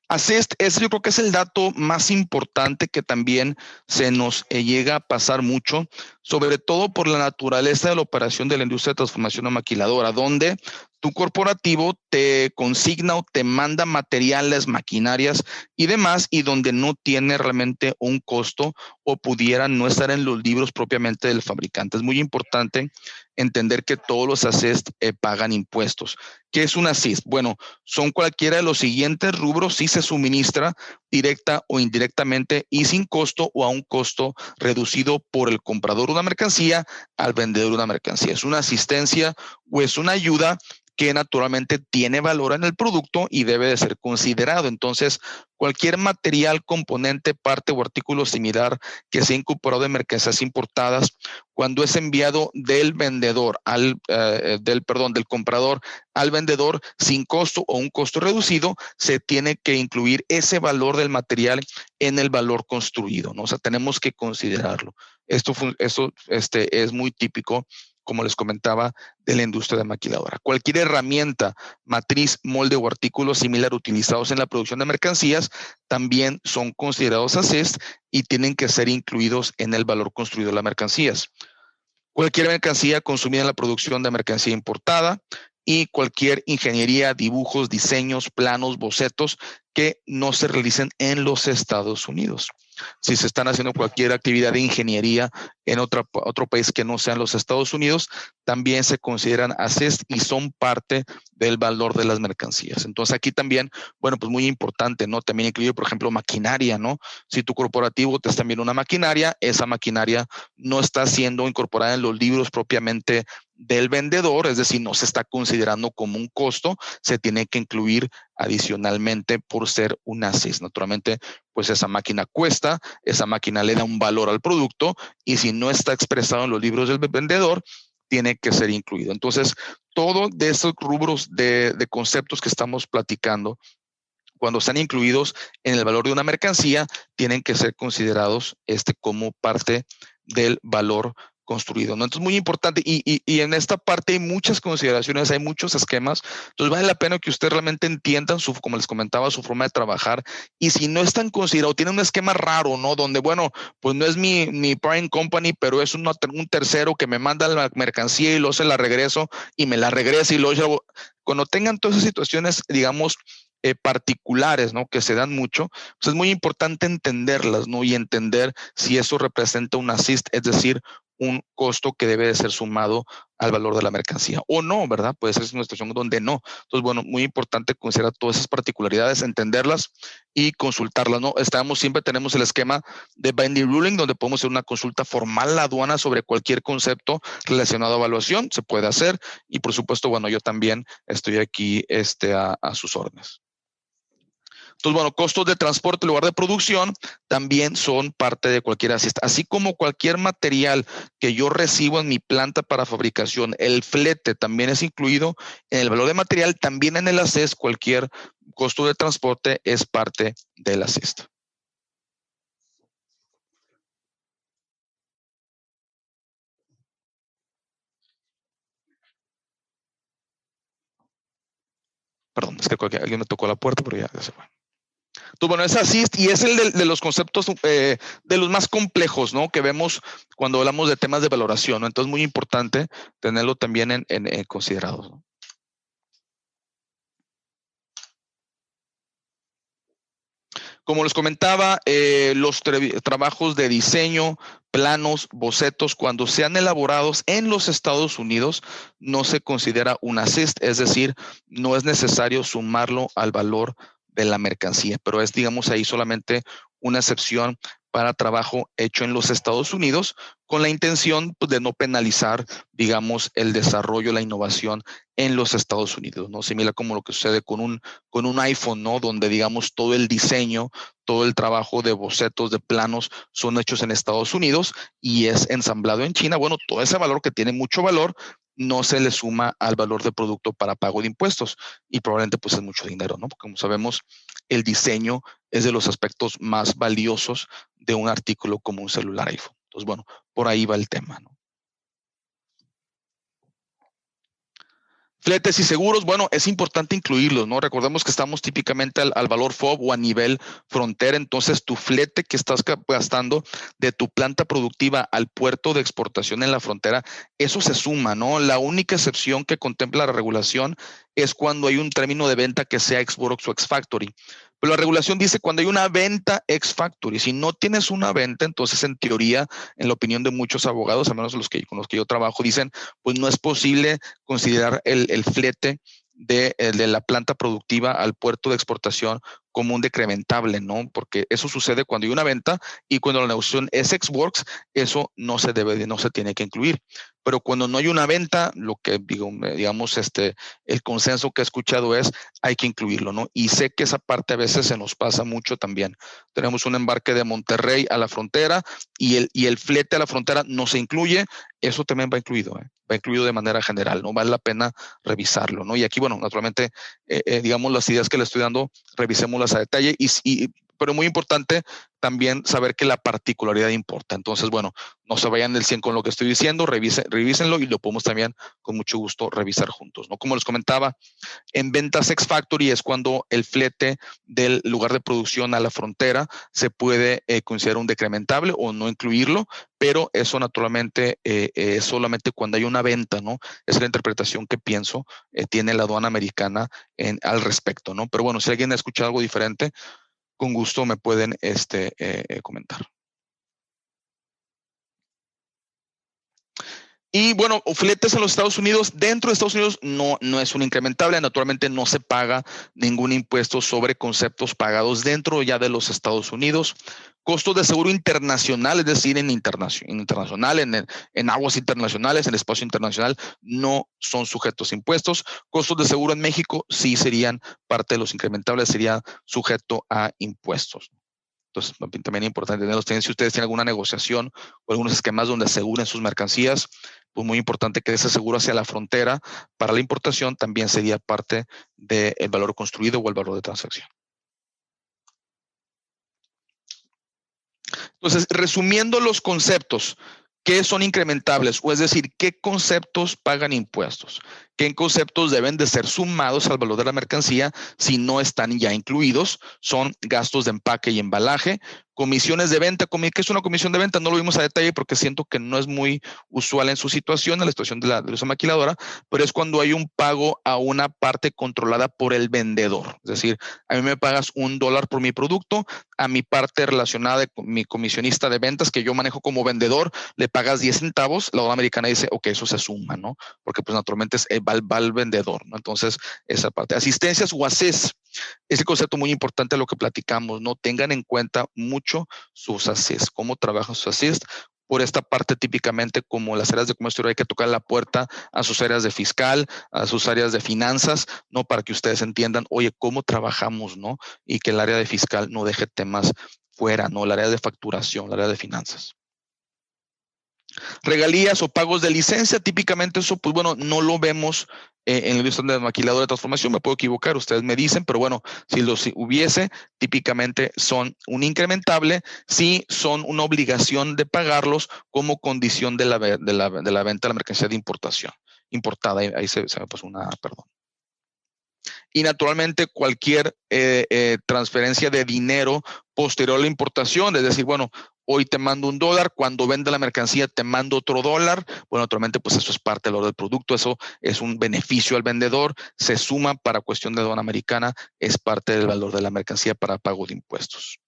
Assist, yo creo que es el dato más importante que también se nos llega a pasar mucho, sobre todo por la naturaleza de la operación de la industria de transformación o maquiladora, donde tu corporativo te consigna o te manda materiales, maquinarias y demás, y donde no tiene realmente un costo o pudiera no estar en los libros propiamente del fabricante. Es muy importante entender que todos los assist pagan impuestos. ¿Qué es un assist? Bueno, son cualquiera de los siguientes rubros si se suministra directa o indirectamente y sin costo o a un costo reducido por el comprador de una mercancía al vendedor de una mercancía. Es una asistencia o es una ayuda que naturalmente tiene valor en el producto y debe de ser considerado. Entonces, cualquier material, componente, parte o artículo similar que sea incorporado en mercancías importadas, cuando es enviado del del comprador al vendedor sin costo o un costo reducido, se tiene que incluir ese valor del material en el valor construido, ¿no? O sea, tenemos que considerarlo. Esto es muy típico, como les comentaba, de la industria de maquiladora. Cualquier herramienta, matriz, molde o artículo similar utilizados en la producción de mercancías también son considerados assist y tienen que ser incluidos en el valor construido de las mercancías. Cualquier mercancía consumida en la producción de mercancía importada y cualquier ingeniería, dibujos, diseños, planos, bocetos que no se realicen en los Estados Unidos. si se están haciendo cualquier actividad de ingeniería en otro país que no sean los Estados Unidos, también se consideran assessed y son parte del valor de las mercancías. Entonces aquí también, bueno, pues muy importante, ¿no? También incluye, por ejemplo, maquinaria, ¿no? Si tu corporativo te está enviando una maquinaria, esa maquinaria no está siendo incorporada en los libros propiamente del vendedor, es decir, no se está considerando como un costo, se tiene que incluir adicionalmente por ser un assessed. Naturalmente, pues esa máquina cuesta, esa máquina le da un valor al producto y si no está expresado en los libros del vendedor, tiene que ser incluido. Entonces, todo de esos rubros de conceptos que estamos platicando, cuando están incluidos en el valor de una mercancía, tienen que ser considerados como parte del valor construido, ¿no? Entonces, muy importante. Y en esta parte hay muchas consideraciones, hay muchos esquemas. Entonces, vale la pena que ustedes realmente entiendan, como les comentaba, su forma de trabajar. Y si no están considerados, tienen un esquema raro, ¿no? Donde, bueno, pues no es mi prime company, pero es un tercero que me manda la mercancía y luego se la regreso y me la regresa y luego cuando tengan todas esas situaciones, digamos, particulares, ¿no? Que se dan mucho, pues es muy importante entenderlas, ¿no? Y entender si eso representa un assist, es decir, un costo que debe de ser sumado al valor de la mercancía o no, ¿verdad? Puede ser una situación donde no. Entonces, bueno, muy importante considerar todas esas particularidades, entenderlas y consultarlas, ¿no? Siempre tenemos el esquema de binding ruling, donde podemos hacer una consulta formal a la aduana sobre cualquier concepto relacionado a evaluación, se puede hacer y por supuesto, bueno, yo también estoy aquí a sus órdenes. Entonces, bueno, costos de transporte en lugar de producción también son parte de cualquier assist. Así como cualquier material que yo recibo en mi planta para fabricación, el flete también es incluido en el valor de material, también en el assist cualquier costo de transporte es parte del assist. Perdón, es que alguien me tocó la puerta, pero ya se fue. Entonces, bueno, es assist y es el de los conceptos de los más complejos, ¿no? Que vemos cuando hablamos de temas de valoración, ¿no? Entonces, muy importante tenerlo también en considerados, ¿no? Como les comentaba, los trabajos de diseño, planos, bocetos, cuando sean elaborados en los Estados Unidos, no se considera un assist, es decir, no es necesario sumarlo al valor de la mercancía, pero es, digamos, ahí solamente una excepción para trabajo hecho en los Estados Unidos con la intención, pues, de no penalizar, digamos, el desarrollo, la innovación en los Estados Unidos, ¿no? Similar como lo que sucede con un iPhone, ¿no? Donde, digamos, todo el diseño, todo el trabajo de bocetos, de planos son hechos en Estados Unidos y es ensamblado en China. Bueno, todo ese valor que tiene mucho valor no se le suma al valor de producto para pago de impuestos y probablemente pues es mucho dinero, ¿no? Porque como sabemos, el diseño es de los aspectos más valiosos de un artículo como un celular iPhone. Entonces, bueno, por ahí va el tema, ¿no? Fletes y seguros, bueno, es importante incluirlos, ¿no? Recordemos que estamos típicamente al valor FOB o a nivel frontera, entonces tu flete que estás gastando de tu planta productiva al puerto de exportación en la frontera, eso se suma, ¿no? La única excepción que contempla la regulación es cuando hay un término de venta que sea ex-works o ex-factory. Pero la regulación dice cuando hay una venta ex-factory. Si no tienes una venta, entonces en teoría, en la opinión de muchos abogados, al menos con los que yo trabajo, dicen, pues no es posible considerar el flete de la planta productiva al puerto de exportación como un decrementable, ¿no? Porque eso sucede cuando hay una venta y cuando la negociación es ex-works, eso no se tiene que incluir. Pero cuando no hay una venta, lo que digamos, el consenso que he escuchado es hay que incluirlo, ¿no? Y sé que esa parte a veces se nos pasa mucho también. Tenemos un embarque de Monterrey a la frontera y el flete a la frontera no se incluye, eso también va incluido, va incluido de manera general, ¿no? Vale la pena revisarlo, ¿no? Y aquí, bueno, naturalmente, digamos, las ideas que le estoy dando, revisémoslas a detalle pero muy importante también saber que la particularidad importa. Entonces, bueno, no se vayan del 100 con lo que estoy diciendo, revísenlo y lo podemos también con mucho gusto revisar juntos, ¿no? Como les comentaba, en ventas ex-factory es cuando el flete del lugar de producción a la frontera se puede considerar un decrementable o no incluirlo, pero eso naturalmente es solamente cuando hay una venta, ¿no? Esa es la interpretación que pienso tiene la aduana americana al respecto, ¿no? Pero bueno, si alguien ha escuchado algo diferente, con gusto me pueden comentar. Y bueno, fletes en los Estados Unidos, dentro de Estados Unidos no es un incrementable, naturalmente no se paga ningún impuesto sobre conceptos pagados dentro ya de los Estados Unidos. Costos de seguro internacional, es decir, en aguas internacionales, en espacio internacional, no son sujetos a impuestos. Costos de seguro en México sí serían parte de los incrementables, sería sujeto a impuestos. Entonces, también es importante tenerlos. Si ustedes tienen alguna negociación o algunos esquemas donde aseguren sus mercancías, pues muy importante que ese seguro hacia la frontera para la importación también sería parte del valor construido o el valor de transacción. Entonces, resumiendo los conceptos, ¿qué son incrementables? O es decir, ¿qué conceptos pagan impuestos? ¿Qué conceptos deben de ser sumados al valor de la mercancía si no están ya incluidos? Son gastos de empaque y embalaje, comisiones de venta. ¿Qué es una comisión de venta? No lo vimos a detalle porque siento que no es muy usual en su situación, en la situación de la maquiladora, pero es cuando hay un pago a una parte controlada por el vendedor. Es decir, a mí me pagas $1 por mi producto, a mi parte relacionada con mi comisionista de ventas que yo manejo como vendedor, le pagas 10 centavos, la aduana americana dice, ok, eso se suma, ¿no? Porque pues naturalmente va al vendedor, ¿no? Entonces, esa parte. Asistencias o ACES. Ese concepto muy importante de lo que platicamos, ¿no? Tengan en cuenta mucho sus ACES, cómo trabajan sus ACES. Por esta parte, típicamente, como las áreas de comercio, hay que tocar la puerta a sus áreas de fiscal, a sus áreas de finanzas, ¿no? Para que ustedes entiendan, oye, cómo trabajamos, ¿no? Y que el área de fiscal no deje temas fuera, ¿no? El área de facturación, el área de finanzas. Regalías o pagos de licencia, típicamente eso, pues bueno, no lo vemos en la industria de maquiladora de transformación, me puedo equivocar, ustedes me dicen, pero bueno, si hubiese, típicamente son un incrementable, si son una obligación de pagarlos como condición de la venta de la mercancía de importación, importada, ahí se me pasó perdón. Y naturalmente cualquier transferencia de dinero posterior a la importación, es decir, bueno, hoy te mando $1, cuando vende la mercancía te mando otro $1. Bueno, naturalmente, pues eso es parte del valor del producto, eso es un beneficio al vendedor, se suma para cuestión de aduana americana, es parte del valor de la mercancía para pago de impuestos.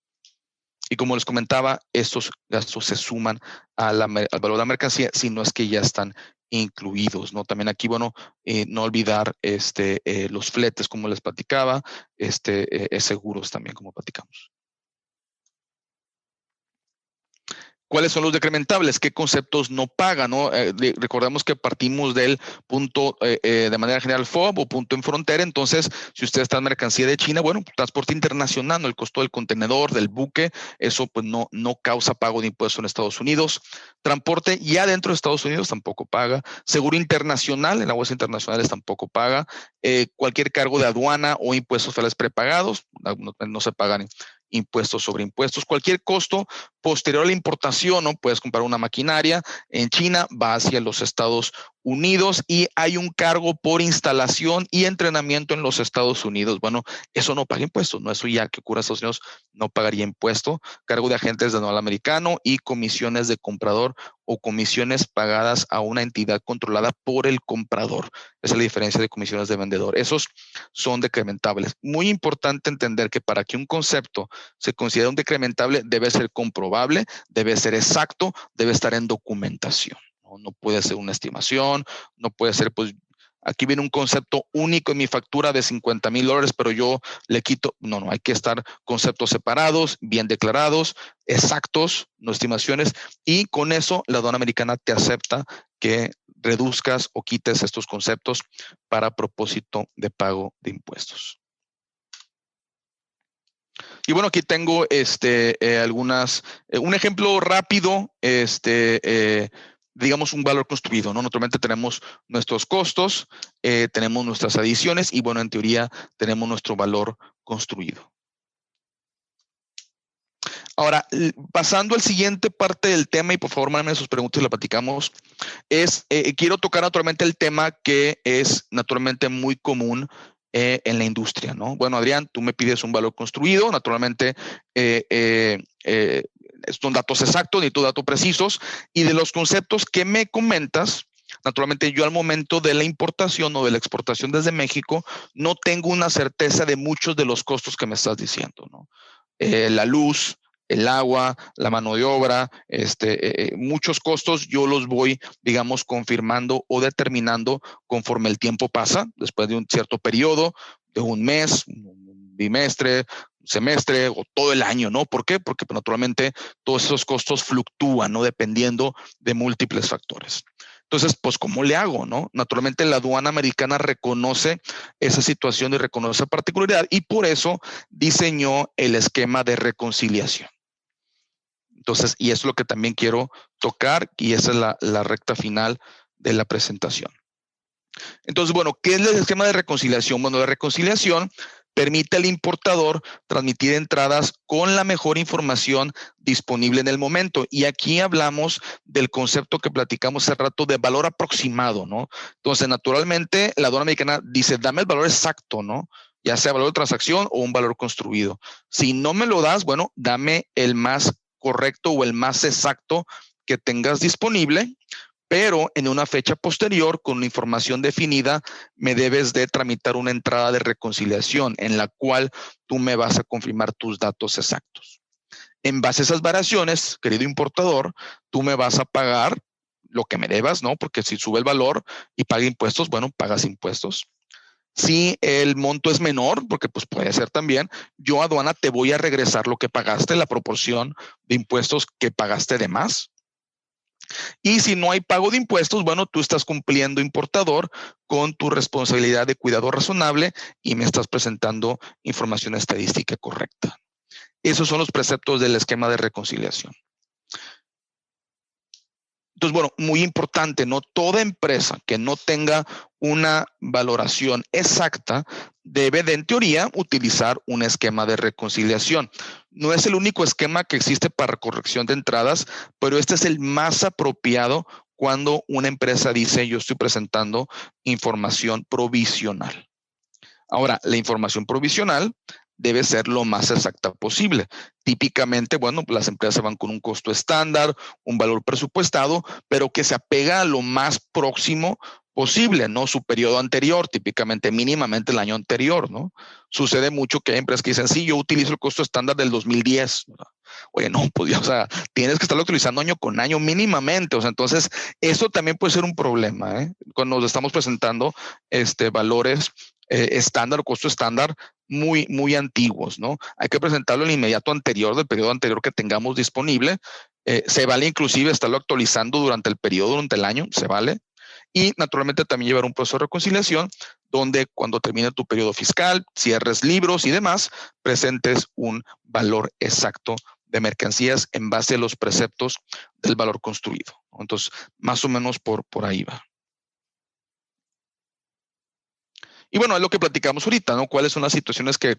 Y como les comentaba, estos gastos se suman al valor de la mercancía, si no es que ya están incluidos, ¿no? También aquí, bueno, no olvidar los fletes, como les platicaba, seguros también, como platicamos. ¿Cuáles son los decrementables? ¿Qué conceptos no pagan? ¿No? Recordemos que partimos del punto de manera general FOB o punto en frontera. Entonces, si usted está en mercancía de China, bueno, transporte internacional, ¿no? El costo del contenedor, del buque, eso pues no causa pago de impuestos en Estados Unidos. Transporte ya dentro de Estados Unidos tampoco paga. Seguro internacional, en aguas internacionales tampoco paga. Cualquier cargo de aduana o impuestos federales prepagados, no se pagan impuestos sobre impuestos. Cualquier costo posterior a la importación, ¿no? Puedes comprar una maquinaria en China, va hacia los Estados Unidos y hay un cargo por instalación y entrenamiento en los Estados Unidos. Bueno, eso no paga impuestos, ¿no? Eso ya que ocurre en Estados Unidos no pagaría impuesto. Cargo de agentes de aduana americano y comisiones de comprador o comisiones pagadas a una entidad controlada por el comprador. Esa es la diferencia de comisiones de vendedor. Esos son decrementables. Muy importante entender que para que un concepto se considere un decrementable debe ser comprobable, debe ser exacto, debe estar en documentación. No puede ser una estimación, no puede ser, pues, aquí viene un concepto único en mi factura de $50,000, pero yo le quito. No, hay que estar conceptos separados, bien declarados, exactos, no estimaciones, y con eso la aduana americana te acepta que reduzcas o quites estos conceptos para propósito de pago de impuestos. Y bueno, aquí tengo un ejemplo rápido, digamos un valor construido, ¿no? Naturalmente tenemos nuestros costos, tenemos nuestras adiciones y bueno, en teoría tenemos nuestro valor construido. Ahora, pasando al siguiente parte del tema, y por favor mándenme sus preguntas y la platicamos, quiero tocar naturalmente el tema que es naturalmente muy común en la industria, ¿no? Bueno, Adrián, tú me pides un valor construido, naturalmente son datos exactos, necesito datos precisos, y de los conceptos que me comentas, naturalmente yo al momento de la importación o de la exportación desde México no tengo una certeza de muchos de los costos que me estás diciendo, ¿no? la luz, el agua, la mano de obra, muchos costos yo los voy, digamos, confirmando o determinando conforme el tiempo pasa, después de un cierto periodo, de un mes, un bimestre, un semestre o todo el año, ¿no? ¿Por qué? Porque pues, naturalmente todos esos costos fluctúan, ¿no? Dependiendo de múltiples factores. Entonces, pues, ¿cómo le hago, no? Naturalmente, la aduana americana reconoce esa situación y reconoce esa particularidad y por eso diseñó el esquema de reconciliación. Entonces, y eso es lo que también quiero tocar y esa es la recta final de la presentación. Entonces, bueno, ¿qué es el esquema de reconciliación? Bueno, la reconciliación permite al importador transmitir entradas con la mejor información disponible en el momento. Y aquí hablamos del concepto que platicamos hace rato de valor aproximado, ¿no? Entonces, naturalmente, la aduana americana dice, dame el valor exacto, ¿no? Ya sea valor de transacción o un valor construido. Si no me lo das, bueno, dame el más correcto o el más exacto que tengas disponible, pero en una fecha posterior, con una información definida, me debes de tramitar una entrada de reconciliación en la cual tú me vas a confirmar tus datos exactos. En base a esas variaciones, querido importador, tú me vas a pagar lo que me debas, ¿no? Porque si sube el valor y paga impuestos, bueno, pagas impuestos. Si el monto es menor, porque pues puede ser también, yo aduana te voy a regresar lo que pagaste, la proporción de impuestos que pagaste de más. Y si no hay pago de impuestos, bueno, tú estás cumpliendo, importador, con tu responsabilidad de cuidado razonable y me estás presentando información estadística correcta. Esos son los preceptos del esquema de reconciliación. Entonces, bueno, muy importante, ¿no? Toda empresa que no tenga una valoración exacta debe de, en teoría, utilizar un esquema de reconciliación. No es el único esquema que existe para corrección de entradas, pero este es el más apropiado cuando una empresa dice yo estoy presentando información provisional. Ahora, la información provisional debe ser lo más exacta posible. Típicamente, bueno, las empresas van con un costo estándar, un valor presupuestado, pero que se apega a lo más próximo posible, ¿no? Su periodo anterior, típicamente mínimamente el año anterior, ¿no? Sucede mucho que hay empresas que dicen, sí, yo utilizo el costo estándar del 2010. Oye, no, pues ya, o sea, tienes que estarlo utilizando año con año mínimamente. O sea, entonces, eso también puede ser un problema, ¿eh? Cuando nos estamos presentando valores estándar o costo estándar muy antiguos, ¿no? Hay que presentarlo en el inmediato anterior, del periodo anterior que tengamos disponible. Se vale inclusive estarlo actualizando durante el periodo, durante el año, se vale. Y naturalmente también llevar un proceso de reconciliación donde cuando termine tu periodo fiscal, cierres libros y demás, presentes un valor exacto de mercancías en base a los preceptos del valor construido. Entonces, más o menos por ahí va. Y bueno, es lo que platicamos ahorita, ¿no? ¿Cuáles son las situaciones que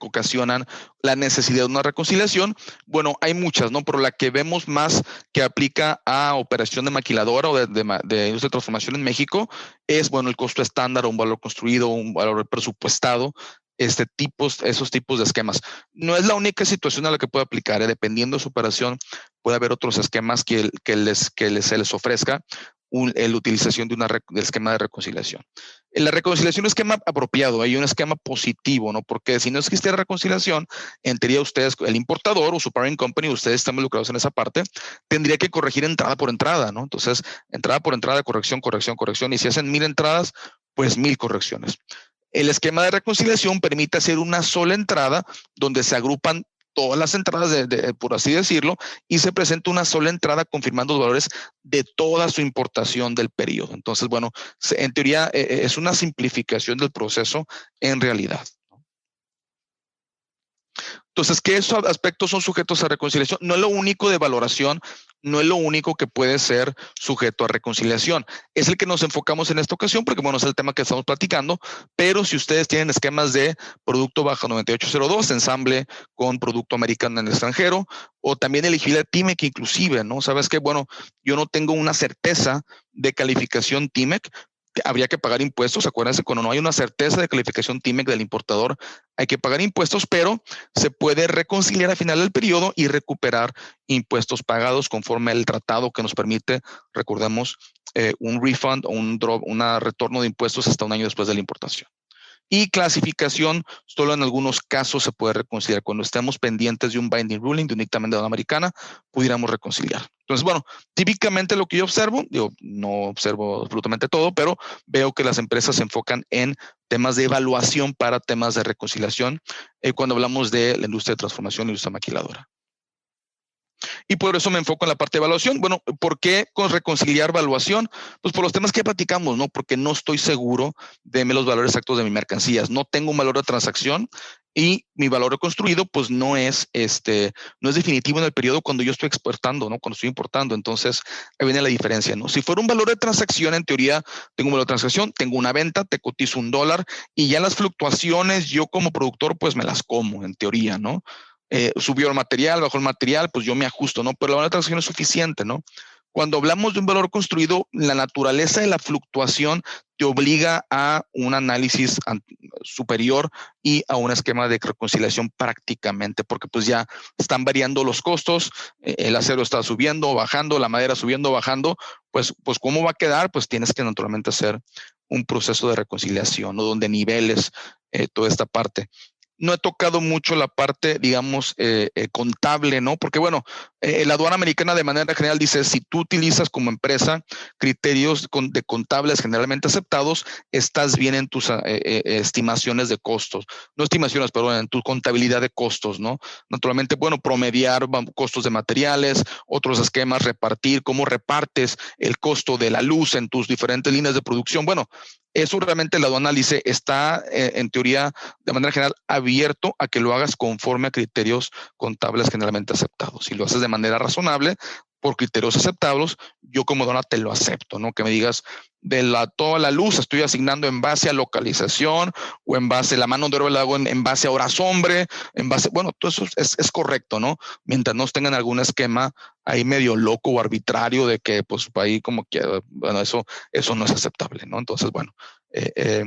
ocasionan la necesidad de una reconciliación? Bueno, hay muchas, ¿no? Pero la que vemos más que aplica a operación de maquiladora o de industria de transformación en México es, bueno, el costo estándar o un valor construido, un valor presupuestado, esos tipos de esquemas. No es la única situación a la que puede aplicar, ¿eh? Dependiendo de su operación, puede haber otros esquemas que se les ofrezca la utilización del esquema de reconciliación. La reconciliación es un esquema apropiado, hay un esquema positivo, ¿no? Porque si no existiera reconciliación, en teoría ustedes, el importador o su parent company, ustedes están involucrados en esa parte, tendría que corregir entrada por entrada, ¿no? Entonces, entrada por entrada, corrección, y si hacen 1000 entradas, pues 1000 correcciones. El esquema de reconciliación permite hacer una sola entrada donde se agrupan todas las entradas, por así decirlo, y se presenta una sola entrada confirmando los valores de toda su importación del periodo. Entonces, bueno, en teoría es una simplificación del proceso en realidad. Entonces, ¿qué esos aspectos son sujetos a reconciliación? No es lo único de valoración, no es lo único que puede ser sujeto a reconciliación. Es el que nos enfocamos en esta ocasión porque, bueno, es el tema que estamos platicando, pero si ustedes tienen esquemas de producto bajo 9802, ensamble con producto americano en el extranjero, o también elegible TIMEC inclusive, ¿no? Sabes que, bueno, yo no tengo una certeza de calificación TIMEC, habría que pagar impuestos. Acuérdense, cuando no hay una certeza de calificación TIMEC del importador, hay que pagar impuestos, pero se puede reconciliar al final del periodo y recuperar impuestos pagados conforme al tratado que nos permite, recordemos, un refund o un retorno de impuestos hasta un año después de la importación. Y clasificación, solo en algunos casos se puede reconciliar. Cuando estemos pendientes de un binding ruling, de un dictamen de aduana americana, pudiéramos reconciliar. Entonces, bueno, típicamente lo que yo observo, yo no observo absolutamente todo, pero veo que las empresas se enfocan en temas de evaluación para temas de reconciliación cuando hablamos de la industria de transformación y la industria maquiladora. Y por eso me enfoco en la parte de evaluación. Bueno, ¿por qué con reconciliar evaluación? Pues por los temas que platicamos, ¿no? Porque no estoy seguro de los valores exactos de mis mercancías. No tengo un valor de transacción y mi valor reconstruido, pues no es definitivo en el periodo cuando yo estoy exportando, ¿no? Cuando estoy importando. Entonces, ahí viene la diferencia, ¿no? Si fuera un valor de transacción, en teoría, tengo un valor de transacción, tengo una venta, te cotizo $1 y ya las fluctuaciones, yo como productor, pues me las como, en teoría, ¿no? Subió el material, bajó el material, pues yo me ajusto, ¿no? Pero la valor de transacción es suficiente, ¿no? Cuando hablamos de un valor construido, la naturaleza de la fluctuación te obliga a un análisis superior y a un esquema de reconciliación prácticamente, porque pues ya están variando los costos, el acero está subiendo o bajando, la madera subiendo o bajando, pues ¿cómo va a quedar? Pues tienes que naturalmente hacer un proceso de reconciliación, ¿no? Donde niveles toda esta parte. No he tocado mucho la parte, digamos, contable, ¿no? Porque, bueno, la aduana americana de manera general dice, si tú utilizas como empresa criterios de contables generalmente aceptados, estás bien en tus estimaciones de costos. No estimaciones, perdón, en tu contabilidad de costos, ¿no? Naturalmente, bueno, promediar costos de materiales, otros esquemas, repartir, cómo repartes el costo de la luz en tus diferentes líneas de producción. Bueno, eso realmente la aduana dice está, en teoría, de manera general, abierto a que lo hagas conforme a criterios contables generalmente aceptados. Si lo haces de manera razonable, por criterios aceptables, yo como aduana te lo acepto, ¿no? Que me digas, toda la luz estoy asignando en base a localización o en base a la mano de obra, la hago en base a horas hombre, en base, bueno, todo eso es correcto, ¿no? Mientras no tengan algún esquema ahí medio loco o arbitrario de que, pues, ahí como que, bueno, eso no es aceptable, ¿no? Entonces, bueno, es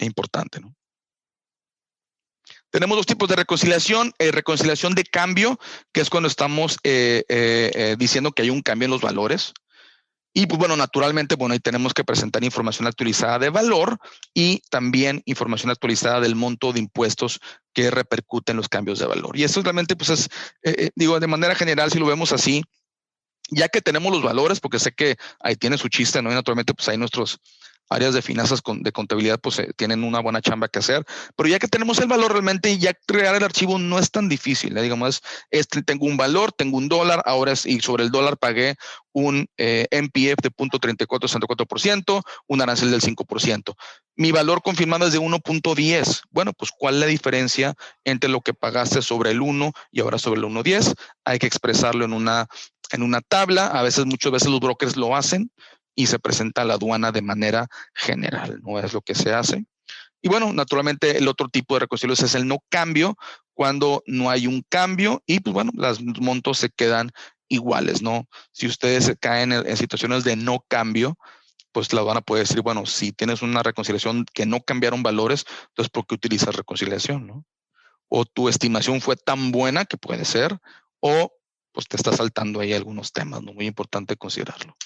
importante, ¿no? Tenemos dos tipos de reconciliación. Reconciliación de cambio, que es cuando estamos diciendo que hay un cambio en los valores. Y pues bueno, naturalmente, bueno, ahí tenemos que presentar información actualizada de valor y también información actualizada del monto de impuestos que repercuten los cambios de valor. Y eso realmente, pues es, digo, de manera general, si lo vemos así, ya que tenemos los valores, porque sé que ahí tiene su chiste, ¿no? Y naturalmente, pues hay nuestros áreas de finanzas de contabilidad, pues tienen una buena chamba que hacer, pero ya que tenemos el valor, realmente ya crear el archivo no es tan difícil, ¿eh? Digamos, tengo un valor, tengo $1, ahora y sobre el dólar pagué un MPF de 0.3464%, un arancel del 5%. Mi valor confirmado es de 1.10. Bueno, pues ¿cuál es la diferencia entre lo que pagaste sobre el 1 y ahora sobre el 1.10? Hay que expresarlo en una tabla. Muchas veces los brokers lo hacen y se presenta a la aduana de manera general, no es lo que se hace. Y bueno, naturalmente el otro tipo de reconciliación es el no cambio, cuando no hay un cambio y pues bueno, los montos se quedan iguales, ¿no? Si ustedes caen en situaciones de no cambio, pues la aduana puede decir, bueno, si tienes una reconciliación que no cambiaron valores, entonces ¿por qué utilizas reconciliación, no? O tu estimación fue tan buena que puede ser, o pues te está saltando ahí algunos temas, ¿no? Muy importante considerarlo.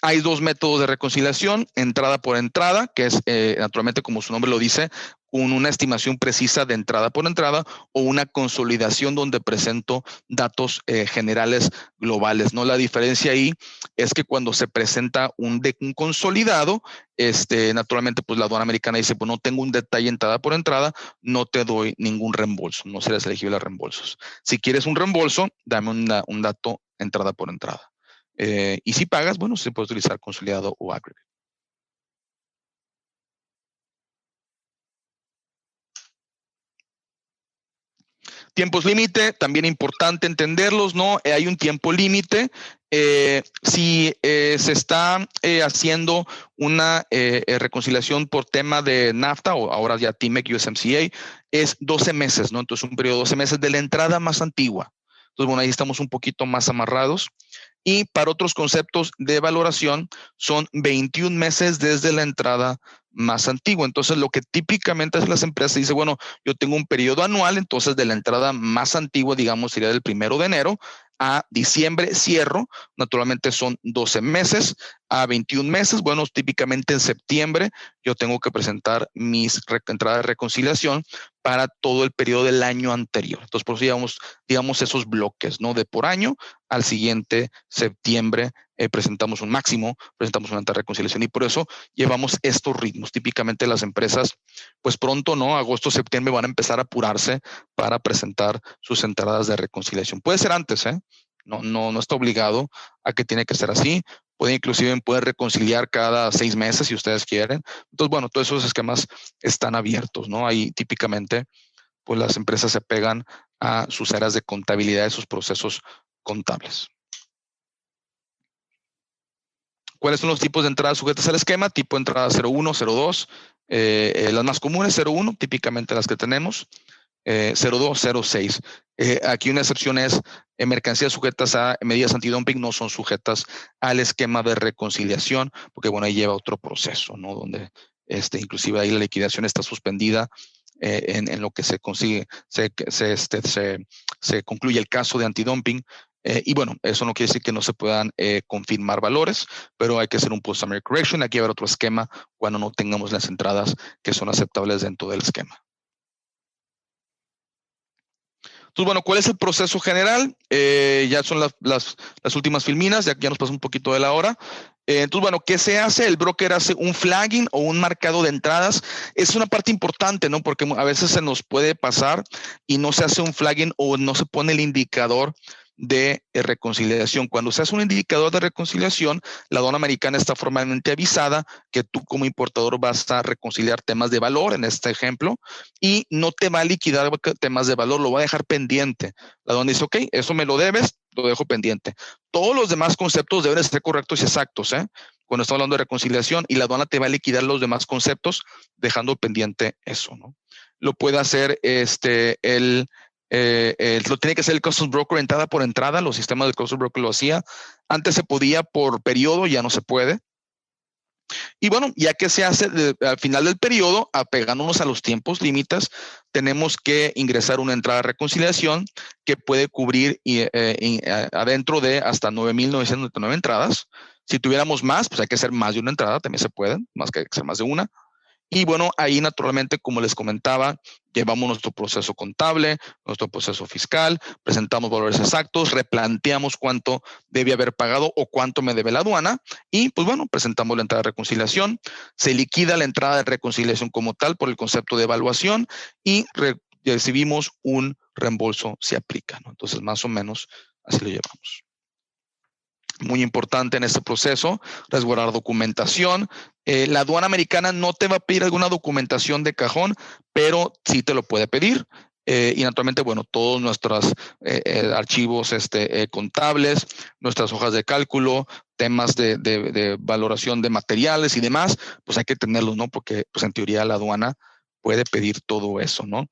Hay dos métodos de reconciliación, entrada por entrada, que es naturalmente, como su nombre lo dice, una estimación precisa de entrada por entrada, o una consolidación donde presento datos generales globales, ¿no? La diferencia ahí es que cuando se presenta un consolidado, naturalmente, pues la aduana americana dice, pues no tengo un detalle entrada por entrada, no te doy ningún reembolso, no serás elegible a reembolsos. Si quieres un reembolso, dame un dato entrada por entrada. Y si pagas, bueno, se puede utilizar consolidado o aggregate. Tiempos límite, también importante entenderlos, ¿no? Hay un tiempo límite. Si se está haciendo una reconciliación por tema de NAFTA, o ahora ya TMEC, USMCA, es 12 meses, ¿no? Entonces, un periodo de 12 meses de la entrada más antigua. Entonces, bueno, ahí estamos un poquito más amarrados. Y para otros conceptos de valoración son 21 meses desde la entrada más antigua. Entonces, lo que típicamente hacen las empresas, dice, bueno, yo tengo un periodo anual, entonces de la entrada más antigua, digamos, sería del 1 de enero a diciembre cierro, naturalmente son 12 meses a 21 meses. Bueno, típicamente en septiembre yo tengo que presentar mis entradas de reconciliación para todo el periodo del año anterior. Entonces, por eso digamos esos bloques, ¿no? De por año al siguiente septiembre presentamos un máximo, presentamos una entrada de reconciliación y por eso llevamos estos ritmos. Típicamente las empresas, pues pronto, ¿no? Agosto, septiembre van a empezar a apurarse para presentar sus entradas de reconciliación. Puede ser antes, ¿eh? No está obligado a que tiene que ser así. Pueden reconciliar cada 6 meses si ustedes quieren. Entonces, bueno, todos esos esquemas están abiertos, ¿no? Ahí típicamente, pues las empresas se pegan a sus áreas de contabilidad, de sus procesos contables. ¿Cuáles son los tipos de entradas sujetas al esquema? Tipo de entrada 01, 02, las más comunes, 01, típicamente las que tenemos, 02, 06. Aquí una excepción es mercancías sujetas a medidas antidumping no son sujetas al esquema de reconciliación, porque bueno, ahí lleva otro proceso, ¿no? Donde inclusive ahí la liquidación está suspendida en lo que se consigue, se concluye el caso de antidumping. Y bueno, eso no quiere decir que no se puedan confirmar valores, pero hay que hacer un post-summary correction. Aquí va a haber otro esquema cuando no tengamos las entradas que son aceptables dentro del esquema. Entonces, bueno, ¿cuál es el proceso general? Ya son las últimas filminas, ya nos pasó un poquito de la hora. Entonces, bueno, ¿qué se hace? El broker hace un flagging o un marcado de entradas. Es una parte importante, ¿no? Porque a veces se nos puede pasar y no se hace un flagging o no se pone el indicador de reconciliación. Cuando se hace un indicador de reconciliación, la aduana americana está formalmente avisada que tú como importador vas a reconciliar temas de valor, en este ejemplo, y no te va a liquidar temas de valor, lo va a dejar pendiente. La aduana dice, ok, eso me lo debes, lo dejo pendiente. Todos los demás conceptos deben ser correctos y exactos, cuando estamos hablando de reconciliación, y la aduana te va a liquidar los demás conceptos dejando pendiente eso, ¿no? Lo puede hacer lo tiene que hacer el Customs Broker entrada por entrada. Los sistemas del Customs Broker lo hacía. Antes se podía por periodo, ya no se puede. Y bueno, ya que se hace al final del periodo, apegándonos a los tiempos límites, tenemos que ingresar una entrada de reconciliación que puede cubrir adentro de hasta 9,999 entradas. Si tuviéramos más, pues hay que hacer más de una entrada, también se puede, más que hacer más de una. Y bueno, ahí naturalmente, como les comentaba, llevamos nuestro proceso contable, nuestro proceso fiscal, presentamos valores exactos, replanteamos cuánto debe haber pagado o cuánto me debe la aduana y pues bueno, presentamos la entrada de reconciliación, se liquida la entrada de reconciliación como tal por el concepto de evaluación y recibimos un reembolso si aplica, ¿no? Entonces, más o menos así lo llevamos. Muy importante en este proceso, resguardar documentación. La aduana americana no te va a pedir alguna documentación de cajón, pero sí te lo puede pedir. Y naturalmente, bueno, todos nuestros archivos contables, nuestras hojas de cálculo, temas de valoración de materiales y demás, pues hay que tenerlos, ¿no? Porque pues en teoría la aduana puede pedir todo eso, ¿no?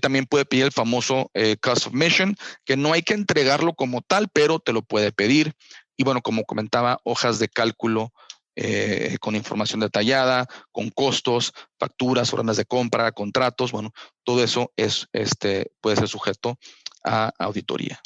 También puede pedir el famoso cost submission, que no hay que entregarlo como tal, pero te lo puede pedir. Y bueno, como comentaba, hojas de cálculo con información detallada, con costos, facturas, órdenes de compra, contratos, bueno, todo eso puede ser sujeto a auditoría.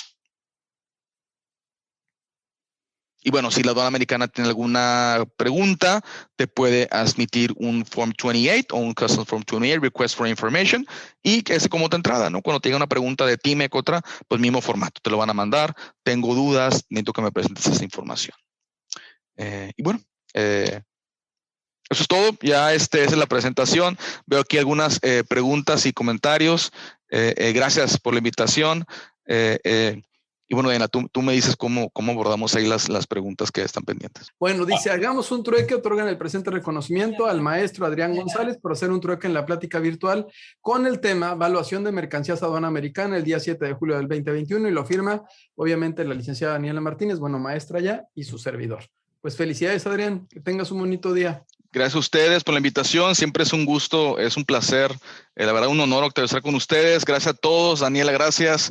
Y bueno, si la aduana americana tiene alguna pregunta, te puede admitir un Form 28 o un Customs Form 28, Request for Information, y que es como otra entrada, ¿no? Cuando te llega una pregunta de TIMEC, otra, pues mismo formato, te lo van a mandar, tengo dudas, necesito que me presentes esa información. Y bueno, eso es todo, ya esa es la presentación. Veo aquí algunas preguntas y comentarios. Gracias por la invitación. Y bueno, Diana, tú me dices cómo abordamos ahí las preguntas que están pendientes. Bueno, dice, hagamos un trueque, otorgan el presente reconocimiento al maestro Adrián González por hacer un trueque en la plática virtual con el tema evaluación de mercancías aduana americana el día 7 de julio del 2021 y lo firma, obviamente, la licenciada Daniela Martínez, bueno, maestra ya, y su servidor. Pues felicidades, Adrián, que tengas un bonito día. Gracias a ustedes por la invitación, siempre es un gusto, es un placer, la verdad un honor estar con ustedes. Gracias a todos, Daniela, gracias,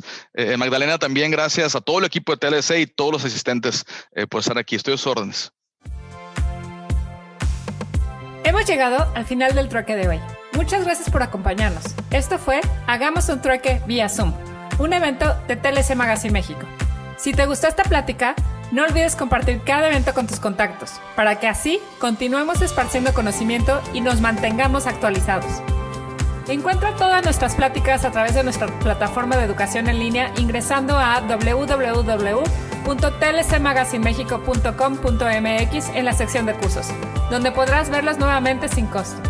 Magdalena también, gracias a todo el equipo de TLC y todos los asistentes por estar aquí, estoy a sus órdenes. Hemos llegado al final del trueque de hoy. Muchas gracias por acompañarnos. Esto fue Hagamos un trueque vía Zoom, un evento de TLC Magazine México. Si te gustó esta plática, no olvides compartir cada evento con tus contactos, para que así continuemos esparciendo conocimiento y nos mantengamos actualizados. Encuentra todas nuestras pláticas a través de nuestra plataforma de educación en línea ingresando a www.tlcmagazinemexico.com.mx en la sección de cursos, donde podrás verlas nuevamente sin costo.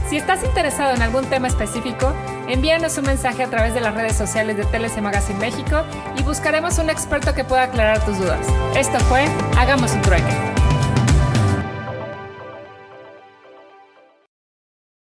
Si estás interesado en algún tema específico, envíanos un mensaje a través de las redes sociales de TLC Magazine México y buscaremos un experto que pueda aclarar tus dudas. Esto fue Hagamos un Trueque.